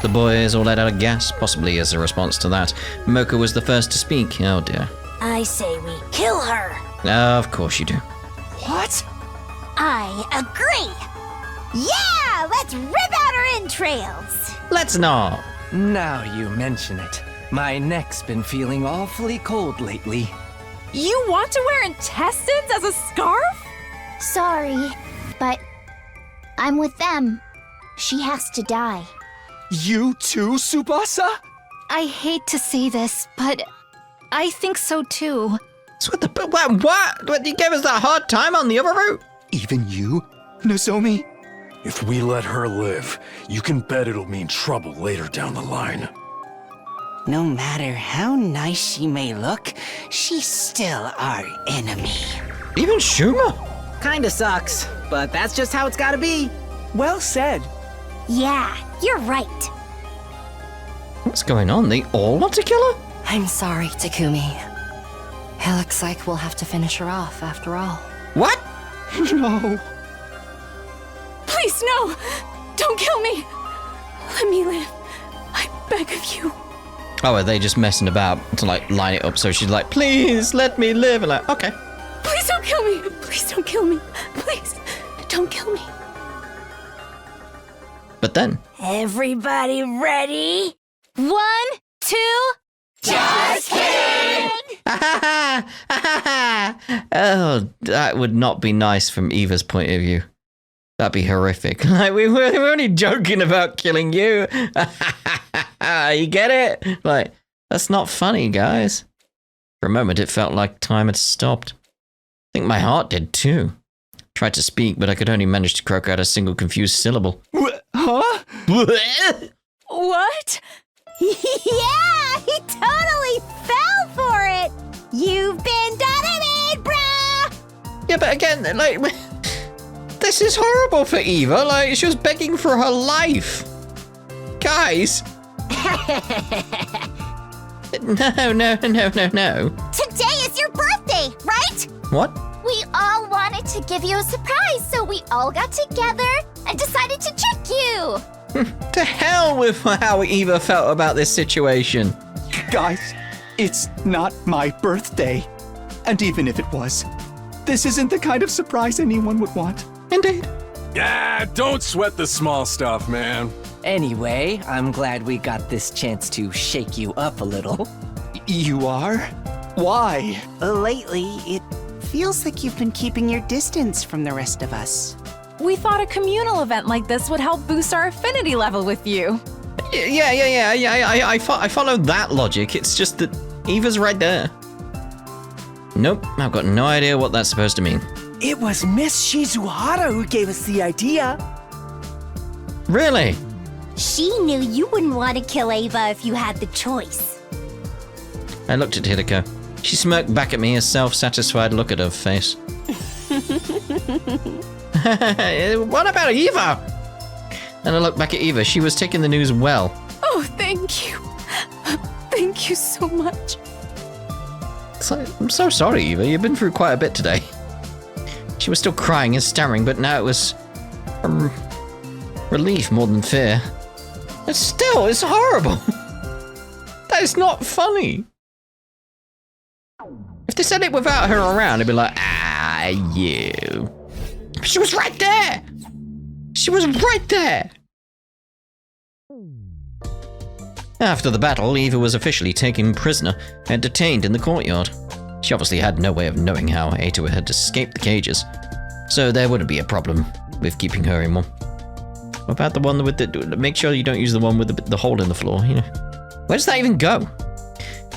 S1: The boys all let out a gasp, possibly as a response to that. Mocha was the first to speak. Oh dear.
S5: I say we kill her.
S1: Of course you do.
S8: What?
S5: I agree. Yeah, let's rip out her entrails.
S1: Let's not.
S9: Now you mention it. My neck's been feeling awfully cold lately.
S6: You want to wear intestines as a scarf?
S5: Sorry, but I'm with them. She has to die.
S8: You too, Tsubasa?
S3: I hate to say this, but I think so too.
S1: So what? You gave us that hard time on the other route?
S8: Even you, Nozomi?
S4: If we let her live, you can bet it'll mean trouble later down the line.
S10: No matter how nice she may look, she's still our enemy.
S1: Even Shuma?
S7: Kinda sucks, but that's just how it's gotta be.
S11: Well said.
S5: Yeah, you're right.
S1: What's going on? They all want to kill her?
S3: I'm sorry, Takumi. It looks like we'll have to finish her off after all.
S1: What?
S11: No.
S6: Please, no! Don't kill me! Let me live. I beg of you.
S1: Oh, are they just messing about to like line it up so she's like, please let me live? And like, okay.
S6: Please don't kill me! Please don't kill me! Please, don't kill me.
S1: But then,
S5: Everybody ready? 1, 2, just kidding!
S1: oh, that would not be nice from Eva's point of view. That'd be horrific. Like, we're only joking about killing you. You get it? Like, that's not funny, guys. For a moment, it felt like time had stopped. I think my heart did too. Tried to speak, but I could only manage to croak out a single confused syllable.
S11: Huh?
S6: What?
S5: Yeah, he totally fell for it! You've been dynamite, bruh!
S1: Yeah, but again, like, this is horrible for Eva. Like, she was begging for her life. Guys. No.
S5: Today is your birthday, right?
S1: What?
S5: We all wanted to give you a surprise, so we all got together and decided to trick you!
S1: To hell with how Eva felt about this situation.
S11: Guys, it's not my birthday. And even if it was, this isn't the kind of surprise anyone would want.
S1: Indeed.
S4: Yeah, don't sweat the small stuff, man.
S9: Anyway, I'm glad we got this chance to shake you up a little.
S11: You are? Why?
S10: Lately, it feels like you've been keeping your distance from the rest of us.
S6: We thought a communal event like this would help boost our affinity level with you.
S1: Yeah. I follow that logic. It's just that Eva's right there. Nope, I've got no idea what that's supposed to mean.
S11: It was Miss Shizuhara who gave us the idea.
S1: Really?
S5: She knew you wouldn't want to kill Ava if you had the choice.
S1: I looked at Hiruko. She smirked back at me, a self-satisfied look at her face. What about Eva? And I looked back at Eva. She was taking the news well.
S6: Oh, thank you. Thank you so much.
S1: It's like, I'm so sorry, Eva. You've been through quite a bit today. She was still crying and stammering, but now it was relief more than fear. But still, it's horrible. That is not funny. If they said it without her around, it'd be like, you. But she was right there. She was right there. After the battle, Eva was officially taken prisoner and detained in the courtyard. She obviously had no way of knowing how Ato had escaped the cages, so there wouldn't be a problem with keeping her in one. What about the one with the... Make sure you don't use the one with the hole in the floor, you know. Where does that even go?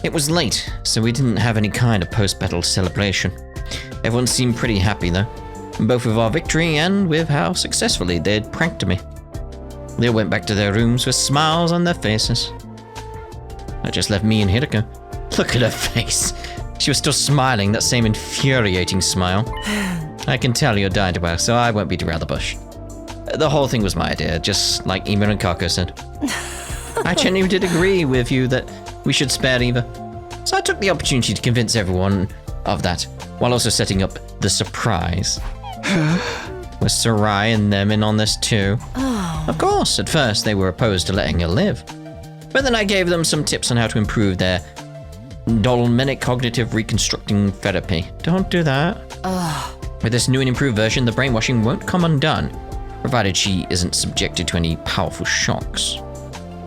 S1: It was late, so we didn't have any kind of post-battle celebration. Everyone seemed pretty happy, though, both with our victory and with how successfully they'd pranked me. They all went back to their rooms with smiles on their faces. That just left me and Hiruko. Look at her face. She was still smiling, that same infuriating smile. I can tell you're dying to ask, so I won't beat around the bush. The whole thing was my idea, just like Ema and Kako said. I genuinely did agree with you that we should spare Eva. So I took the opportunity to convince everyone of that, while also setting up the surprise. With Sarai and them in on this too. Of course, at first they were opposed to letting her live. But then I gave them some tips on how to improve their dolmenic cognitive reconstructing therapy. Don't do that. With this new and improved version, the brainwashing won't come undone, provided she isn't subjected to any powerful shocks.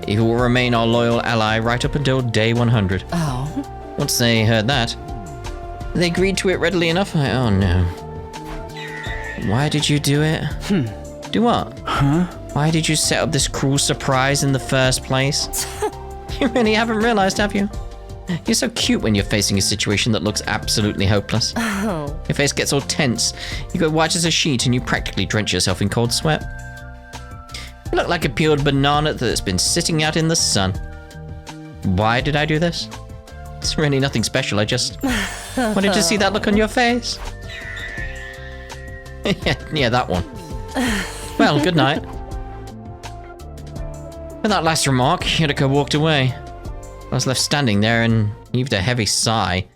S1: Eva will remain our loyal ally right up until day 100. Once they heard that, they agreed to it readily enough. Oh no. Why did you do it? Do what? Why did you set up this cruel surprise in the first place? You really haven't realized, have you? You're so cute when you're facing a situation that looks absolutely hopeless. Your face gets all tense. You go white as a sheet and you practically drench yourself in cold sweat. I look like a peeled banana that's been sitting out in the sun. Why did I do this? It's really nothing special, I just wanted to see that look on your face. yeah, that one. Well, good night. With that last remark, Hiruko walked away. I was left standing there and heaved a heavy sigh.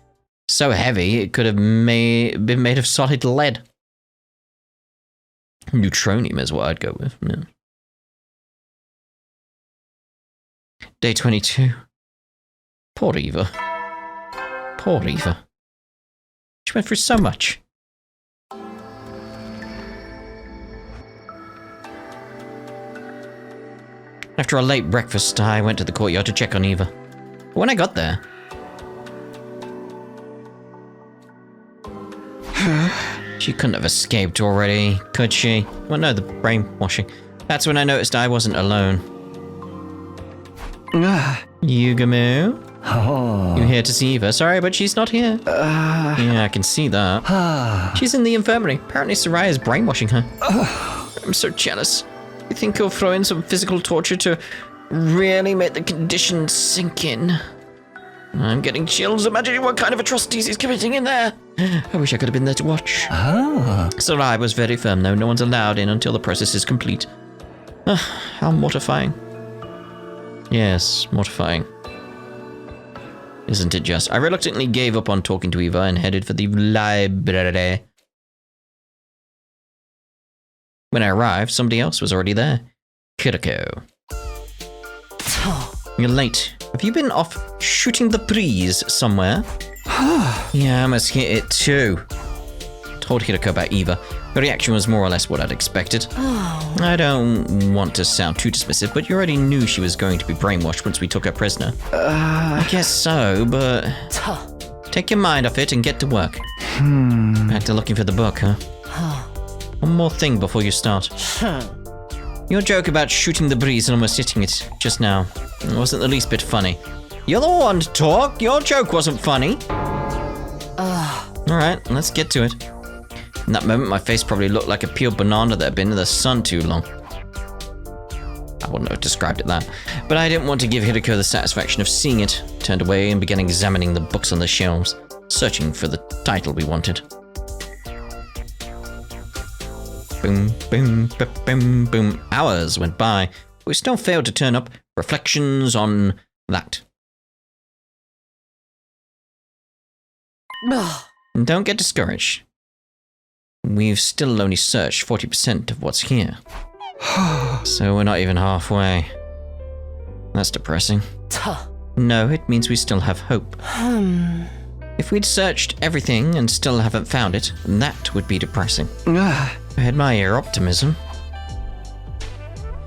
S1: So heavy, it could have been made of solid lead. Neutronium is what I'd go with. Yeah. Day 22. Poor Eva. Poor Eva. She went through so much. After a late breakfast, I went to the courtyard to check on Eva. But when I got there... She couldn't have escaped already, could she? Well, no, the brainwashing. That's when I noticed I wasn't alone. Yugamu?
S9: Oh.
S1: You here to see Eva? Sorry, but she's not here. Yeah, I can see that. She's in the infirmary. Apparently Soraya's brainwashing her. I'm so jealous. You think he'll throw in some physical torture to really make the conditions sink in? I'm getting chills imagining what kind of atrocities he's committing in there. I wish I could have been there to watch. Soraya was very firm, though. No one's allowed in until the process is complete. How mortifying. Yes, mortifying. Isn't it just? I reluctantly gave up on talking to Eva and headed for the library. When I arrived, somebody else was already there. Hiruko. You're late. Have you been off shooting the breeze somewhere? Yeah, I must hit it too. Told Hiruko about Eva. Her reaction was more or less what I'd expected. I don't want to sound too dismissive, but you already knew she was going to be brainwashed once we took her prisoner. I guess so, but... Take your mind off it and get to work. Back to looking for the book, huh? One more thing before you start. Your joke about shooting the breeze and almost hitting it just now. It wasn't the least bit funny. You're the one to talk. Your joke wasn't funny. Alright, let's get to it. In that moment, my face probably looked like a peeled banana that had been in the sun too long. I wouldn't have described it that. But I didn't want to give Hiruko the satisfaction of seeing it. Turned away and began examining the books on the shelves, searching for the title we wanted. Boom, boom, boom, boom. Hours went by. We still failed to turn up reflections on that. Don't get discouraged. We've still only searched 40% of what's here. So we're not even halfway. That's depressing. No, it means we still have hope. If we'd searched everything and still haven't found it, that would be depressing. I admire your optimism.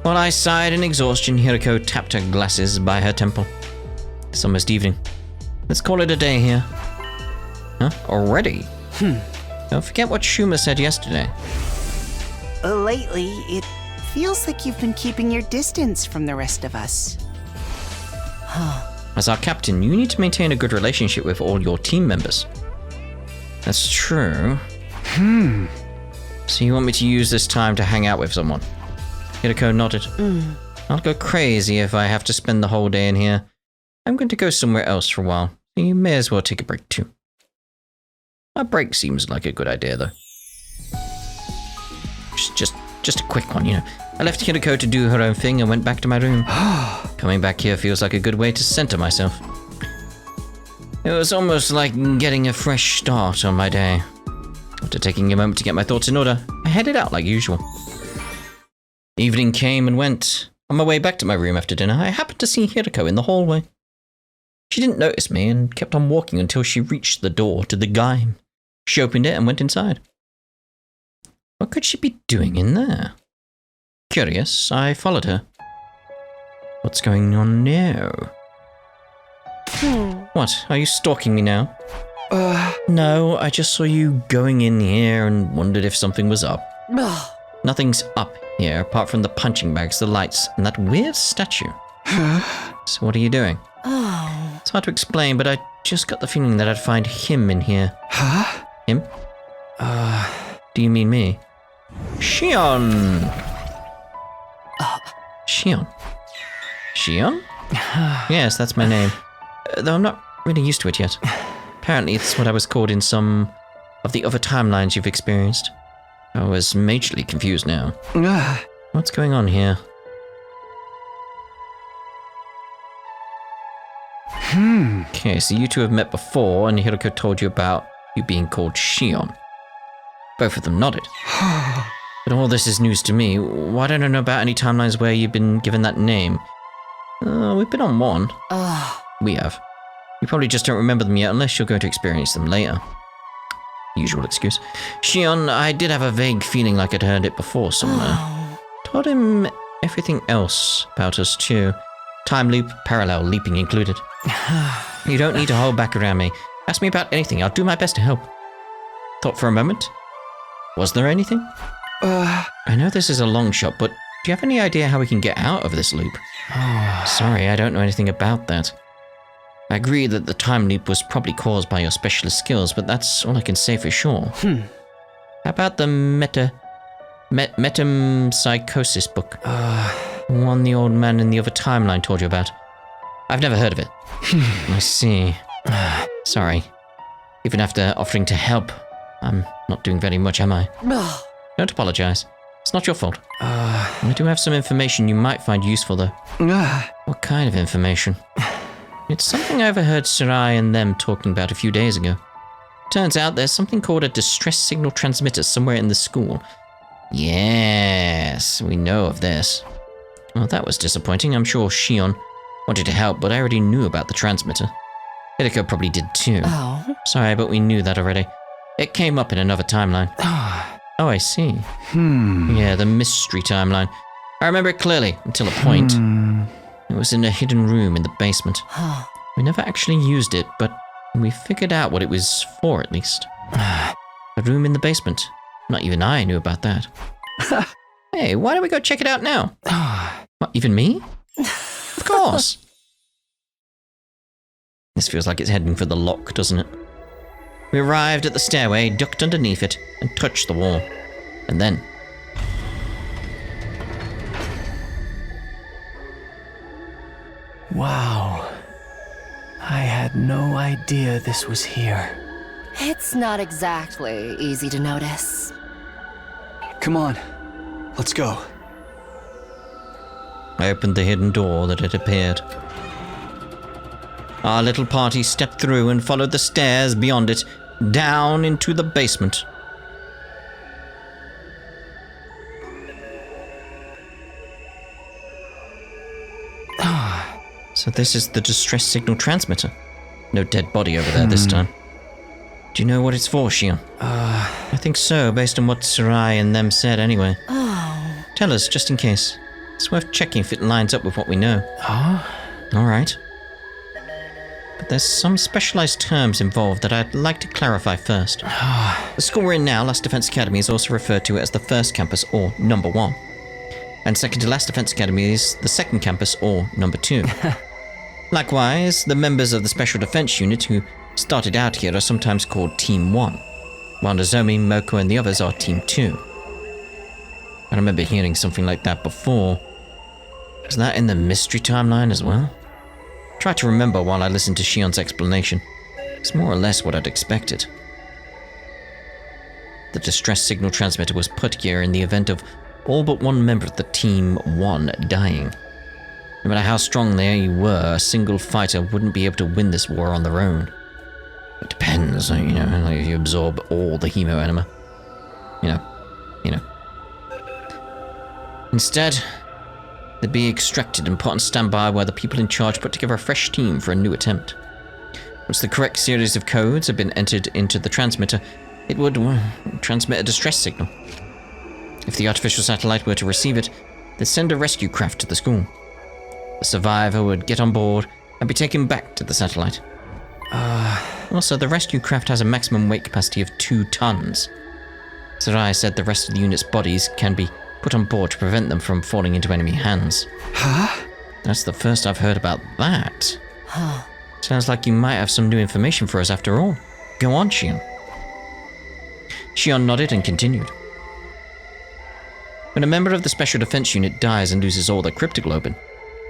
S1: While I sighed in exhaustion, Hiruko tapped her glasses by her temple. It's almost evening. Let's call it a day here. Huh? Already? Don't forget what Shuma said yesterday.
S10: Lately, it feels like you've been keeping your distance from the rest of us.
S1: As our captain, you need to maintain a good relationship with all your team members. That's true. So you want me to use this time to hang out with someone? Hiruko nodded. I'll go crazy if I have to spend the whole day in here. I'm going to go somewhere else for a while. So you may as well take a break too. A break seems like a good idea, though. Just a quick one, you know. I left Hiruko to do her own thing and went back to my room. Coming back here feels like a good way to center myself. It was almost like getting a fresh start on my day. After taking a moment to get my thoughts in order, I headed out like usual. Evening came and went. On my way back to my room after dinner, I happened to see Hiruko in the hallway. She didn't notice me and kept on walking until she reached the door to the game. She opened it and went inside. What could she be doing in there? Curious, I followed her. What's going on now? What, are you stalking me now? No, I just saw you going in here and wondered if something was up. Nothing's up here apart from the punching bags, the lights, and that weird statue. So what are you doing? It's hard to explain, but I just got the feeling that I'd find him in here. Him? Do you mean me? Shion! Shion. Shion? Yes, that's my name. Though I'm not really used to it yet. Apparently it's what I was called in some of the other timelines you've experienced. I was majorly confused now. What's going on here? Okay, so you two have met before, and Hiruko told you about you being called Shion. Both of them nodded. But all this is news to me. Why don't I know about any timelines where you've been given that name? We've been on one. We have. You probably just don't remember them yet unless you're going to experience them later. Usual excuse. Shion, I did have a vague feeling like I'd heard it before somewhere. Told him everything else about us too. Time loop, parallel leaping included. You don't need to hold back around me. Ask me about anything, I'll do my best to help. Thought for a moment. Was there anything? I know this is a long shot, but do you have any idea how we can get out of this loop? Sorry, I don't know anything about that. I agree that the time loop was probably caused by your specialist skills, but that's all I can say for sure. How about the metempsychosis book? One the old man in the other timeline told you about. I've never heard of it. I see. Sorry. Even after offering to help, I'm not doing very much, am I? Don't apologize. It's not your fault. I do have some information you might find useful, though. What kind of information? It's something I overheard Sarai and them talking about a few days ago. Turns out there's something called a distress signal transmitter somewhere in the school. Yes, we know of this. Well, that was disappointing. I'm sure Shion wanted to help, but I already knew about the transmitter. Hiruko probably did too. Sorry, but we knew that already. It came up in another timeline. Oh, I see. Yeah, the mystery timeline. I remember it clearly, until a point. It was in a hidden room in the basement. We never actually used it, but we figured out what it was for, at least. A room in the basement. Not even I knew about that. Hey, why don't we go check it out now? What, even me? Of course. This feels like it's heading for the lock, doesn't it? We arrived at the stairway, ducked underneath it, and touched the wall. And then...
S9: Wow. I had no idea this was here.
S3: It's not exactly easy to notice.
S8: Come on. Let's go.
S1: I opened the hidden door that had appeared. Our little party stepped through and followed the stairs beyond it, down into the basement. So this is the distress signal transmitter. No dead body over there this time. Do you know what it's for, Shion? I think so, based on what Sarai and them said anyway. Tell us, just in case. It's worth checking if it lines up with what we know. Alright. But there's some specialized terms involved that I'd like to clarify first. The school we're in now, Last Defense Academy, is also referred to as the first campus, or number 1. And second to Last Defense Academy is the second campus, or number 2. Likewise, the members of the Special Defense Unit who started out here are sometimes called Team 1, while Nozomi, Moko, and the others are Team 2. I remember hearing something like that before. Was that in the mystery timeline as well? Try to remember while I listened to Shion's explanation. It's more or less what I'd expected. The distress signal transmitter was put here in the event of all but one member of the Team 1 dying. No matter how strong they were, a single fighter wouldn't be able to win this war on their own. It depends, like if you absorb all the hemo enema. You know. Instead, they'd be extracted and put on standby while the people in charge put together a fresh team for a new attempt. Once the correct series of codes had been entered into the transmitter, it would transmit a distress signal. If the artificial satellite were to receive it, they'd send a rescue craft to the school. The survivor would get on board and be taken back to the satellite. Also, the rescue craft has a maximum weight capacity of 2 tons. Sarai said the rest of the unit's bodies can be put on board to prevent them from falling into enemy hands. That's the first I've heard about that. Sounds like you might have some new information for us after all. Go on, Shion. Shion nodded and continued. When a member of the Special Defense Unit dies and loses all their cryptoglobin,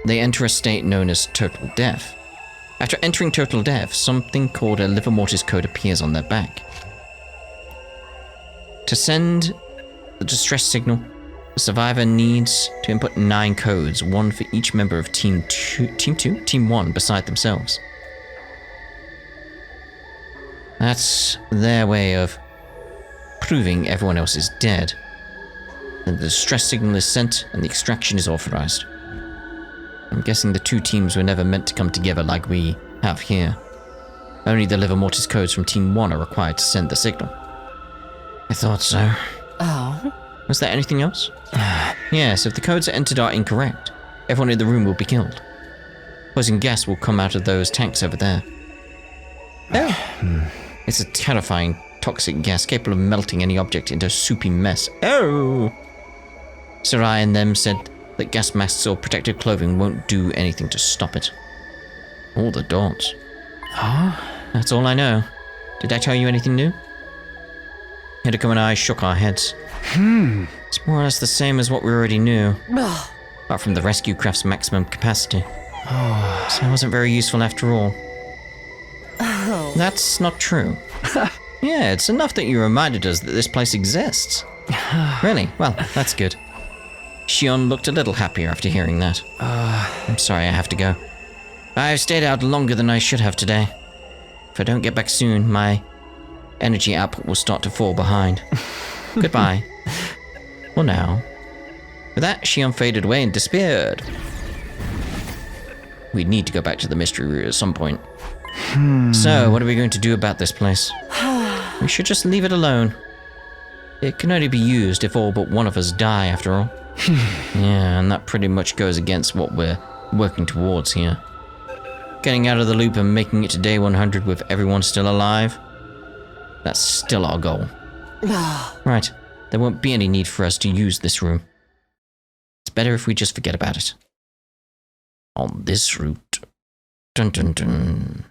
S1: they enter a state known as total death. After entering total death, something called a liver mortis code appears on their back. To send the distress signal, the survivor needs to input 9 codes, one for each member of Team 1 beside themselves. That's their way of proving everyone else is dead. Then the distress signal is sent and the extraction is authorized. I'm guessing the 2 teams were never meant to come together like we have here. Only the liver mortis codes from Team 1 are required to send the signal. I thought so.
S3: Oh?
S1: Was there anything else? Yes, if the codes entered are incorrect, everyone in the room will be killed. Poison gas will come out of those tanks over there. Oh. It's a terrifying, toxic gas capable of melting any object into a soupy mess. Oh! Sarai and them said that gas masks or protective clothing won't do anything to stop it. All the dots.
S9: Huh?
S1: That's all I know. Did I tell you anything new? Hiruko and I shook our heads. It's more or less the same as what we already knew. Apart from the rescue craft's maximum capacity. So it wasn't very useful after all. That's not true. Yeah, it's enough that you reminded us that this place exists. Really? Well, that's good. Shion looked a little happier after hearing that. I'm sorry I have to go. I've stayed out longer than I should have today. If I don't get back soon, my energy output will start to fall behind. Goodbye. Well now. With that, Shion faded away and disappeared. We need to go back to the mystery route at some point. So, what are we going to do about this place? We should just leave it alone. It can only be used if all but one of us die, after all. Yeah, and that pretty much goes against what we're working towards here. Getting out of the loop and making it to day 100 with everyone still alive? That's still our goal. Right, there won't be any need for us to use this room. It's better if we just forget about it. On this route. Dun dun dun.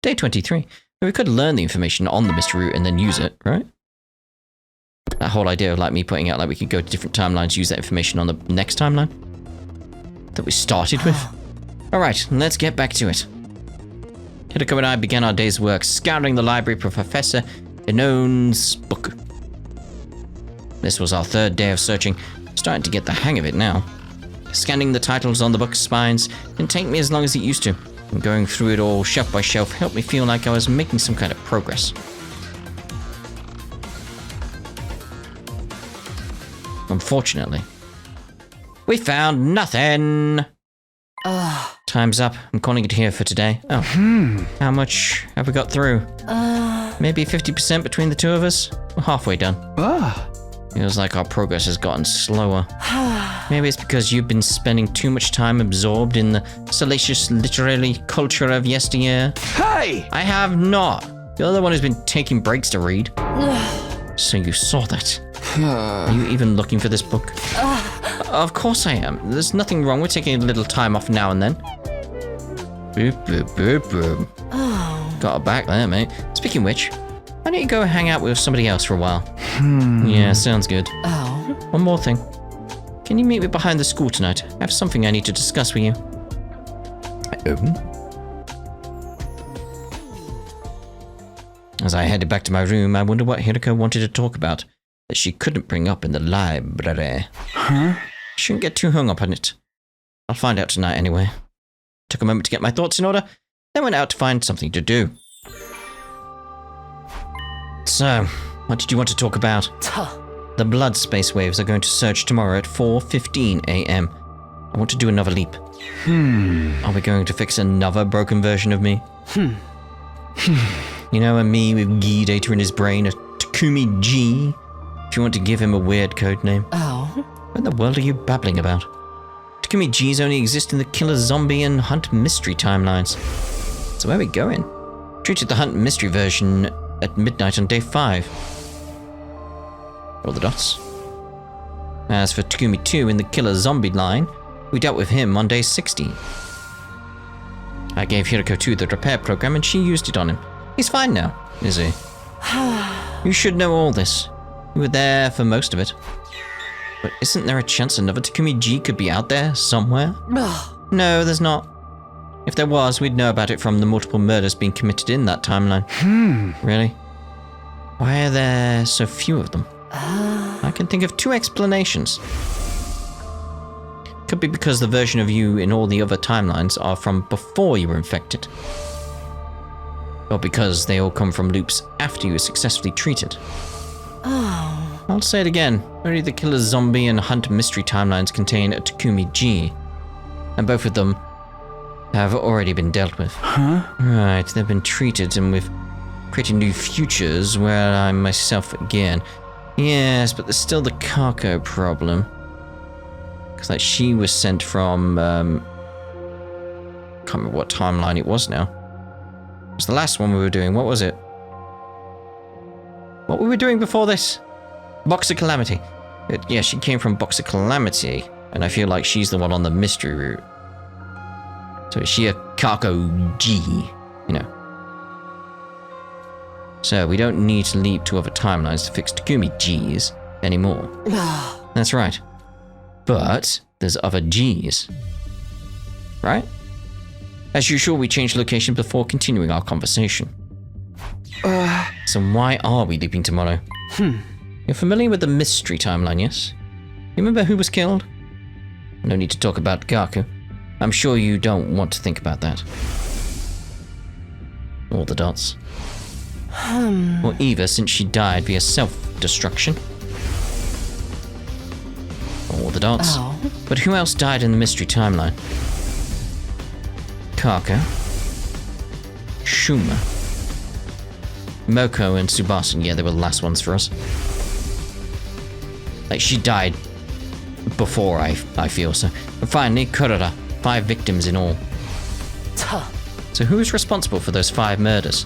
S1: Day 23. We could learn the information on the mystery route and then use it, right? That whole idea of like me putting out like we could go to different timelines, use that information on the next timeline that we started with. Alright, let's get back to it. Hiruko and I began our day's work scouring the library for Professor Inon's book. This was our 3rd day of searching, starting to get the hang of it now. Scanning the titles on the book's spines didn't take me as long as it used to, and going through it all shelf by shelf helped me feel like I was making some kind of progress. Unfortunately, we found nothing! Time's up. I'm calling it here for today. Oh. How much have we got through? Maybe 50% between the 2 of us? We're halfway done. Feels like our progress has gotten slower. Maybe it's because you've been spending too much time absorbed in the salacious literary culture of yesteryear.
S2: Hey!
S1: I have not. You're the one who's been taking breaks to read. So you saw that. Are you even looking for this book? Of course I am. There's nothing wrong with taking a little time off now and then. Boop, boop, boop, boop. Got her back there, mate. Speaking of which, why don't you go hang out with somebody else for a while? Yeah, sounds good. One more thing. Can you meet me behind the school tonight? I have something I need to discuss with you. As I headed back to my room, I wondered what Hiruko wanted to talk about that she couldn't bring up in the library. Shouldn't get too hung up on it. I'll find out tonight anyway. Took a moment to get my thoughts in order, then went out to find something to do. So, what did you want to talk about? The blood space waves are going to surge tomorrow at 4:15 a.m. I want to do another leap. Are we going to fix another broken version of me? You know, a me with G data in his brain, a Takumi G, if you want to give him a weird code name. What in the world are you babbling about? Takumi G's only exist in the Killer Zombie and Hunt Mystery timelines. So where are we going? Treated the Hunt Mystery version at midnight on day 5. Roll the dots. As for Takumi 2 in the Killer Zombie line, we dealt with him on day 16. I gave Hiruko 2 the repair program and she used it on him. He's fine now, is he? You should know all this. We were there for most of it. But isn't there a chance another Takumi G could be out there somewhere? No, there's not. If there was, we'd know about it from the multiple murders being committed in that timeline. Really? Why are there so few of them? I can think of 2 explanations. Could be because the version of you in all the other timelines are from before you were infected. Or because they all come from loops after you were successfully treated. I'll say it again. Only the Killer Zombie and Hunt Mystery timelines contain a Takumi G. And both of them have already been dealt with. Right, they've been treated and we've created new futures where I'm myself again. Yes, but there's still the Kako problem. Because like she was sent from, can't remember what timeline it was now. It was the last one we were doing. What was it? What were we doing before this? Box of Calamity. Yeah, she came from Box of Calamity. And I feel like she's the one on the mystery route. So is she a Kako G? You know. So we don't need to leap to other timelines to fix Takumi G's anymore. That's right. But there's other G's. Right? As usual, we change location before continuing our conversation. So why are we leaping tomorrow? You're familiar with the mystery timeline, yes? You remember who was killed? No need to talk about Gaku. I'm sure you don't want to think about that. All the dots. Or Eva, since she died via self-destruction. All the dots. But who else died in the mystery timeline? Kako. Shuma. Moko and Tsubasa. Yeah, they were the last ones for us. Like, she died before, I feel so. And finally, Kurara. 5 victims in all. So who is responsible for those 5 murders?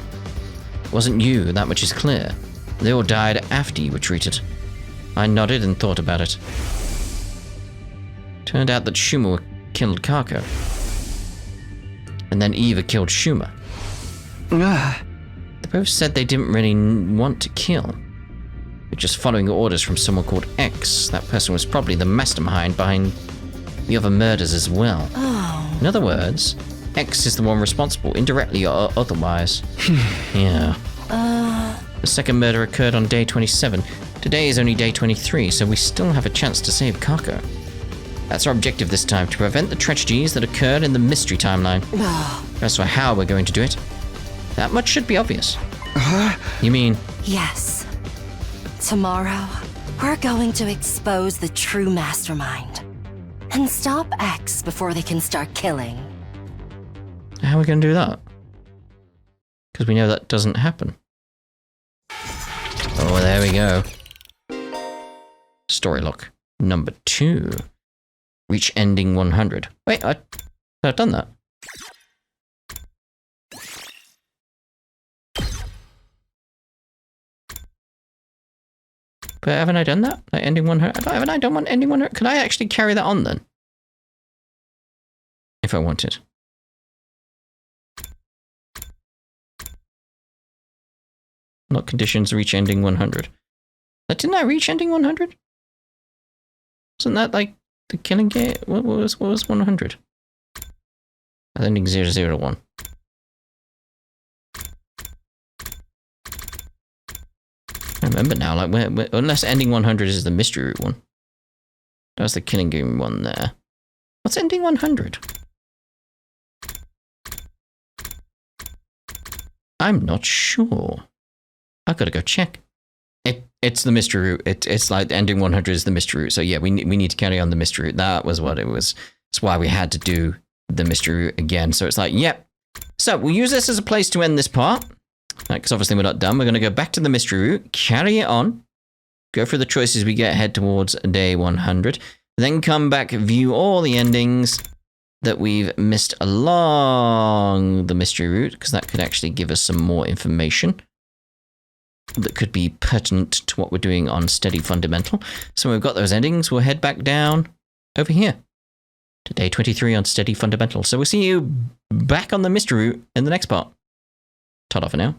S1: It wasn't you, that much is clear. They all died after you were treated. I nodded and thought about it. Turned out that Shuma killed Kako. And then Eva killed Shuma. They both said they didn't really want to kill. They're just following orders from someone called X. That person was probably the mastermind behind the other murders as well. In other words, X is the one responsible, indirectly or otherwise. Yeah. The second murder occurred on day 27. Today is only day 23, so we still have a chance to save Kako. That's our objective this time, to prevent the tragedies that occurred in the mystery timeline. As for how we're going to do it, that much should be obvious. You mean?
S3: Yes. Tomorrow, we're going to expose the true mastermind. And stop X before they can start killing.
S1: How are we going to do that? Because we know that doesn't happen. Oh, there we go. Story lock number 2. Reach ending 100. Wait, I've done that. But haven't I done that? Like ending 100? Haven't I done one ending 100? Could I actually carry that on then? If I wanted. Not conditions, reach ending 100. But didn't I reach ending 100? Wasn't that like the killing game? What was 100? Ending 001. I remember now, like, where, unless ending 100 is the mystery route one. That was the killing game one there. What's ending 100? I'm not sure. I've got to go check. It's the mystery route. It's like ending 100 is the mystery route. So yeah, we need to carry on the mystery route. That was what it was. It's why we had to do the mystery route again. So it's like, yep. So we'll use this as a place to end this part. Because obviously we're not done. We're going to go back to the mystery route, carry it on, go through the choices we get, head towards day 100, then come back, view all the endings that we've missed along the mystery route, because that could actually give us some more information that could be pertinent to what we're doing on Steady Fundamental. So when we've got those endings, we'll head back down over here to day 23 on Steady Fundamental. So we'll see you back on the mystery route in the next part. Ta-da for now.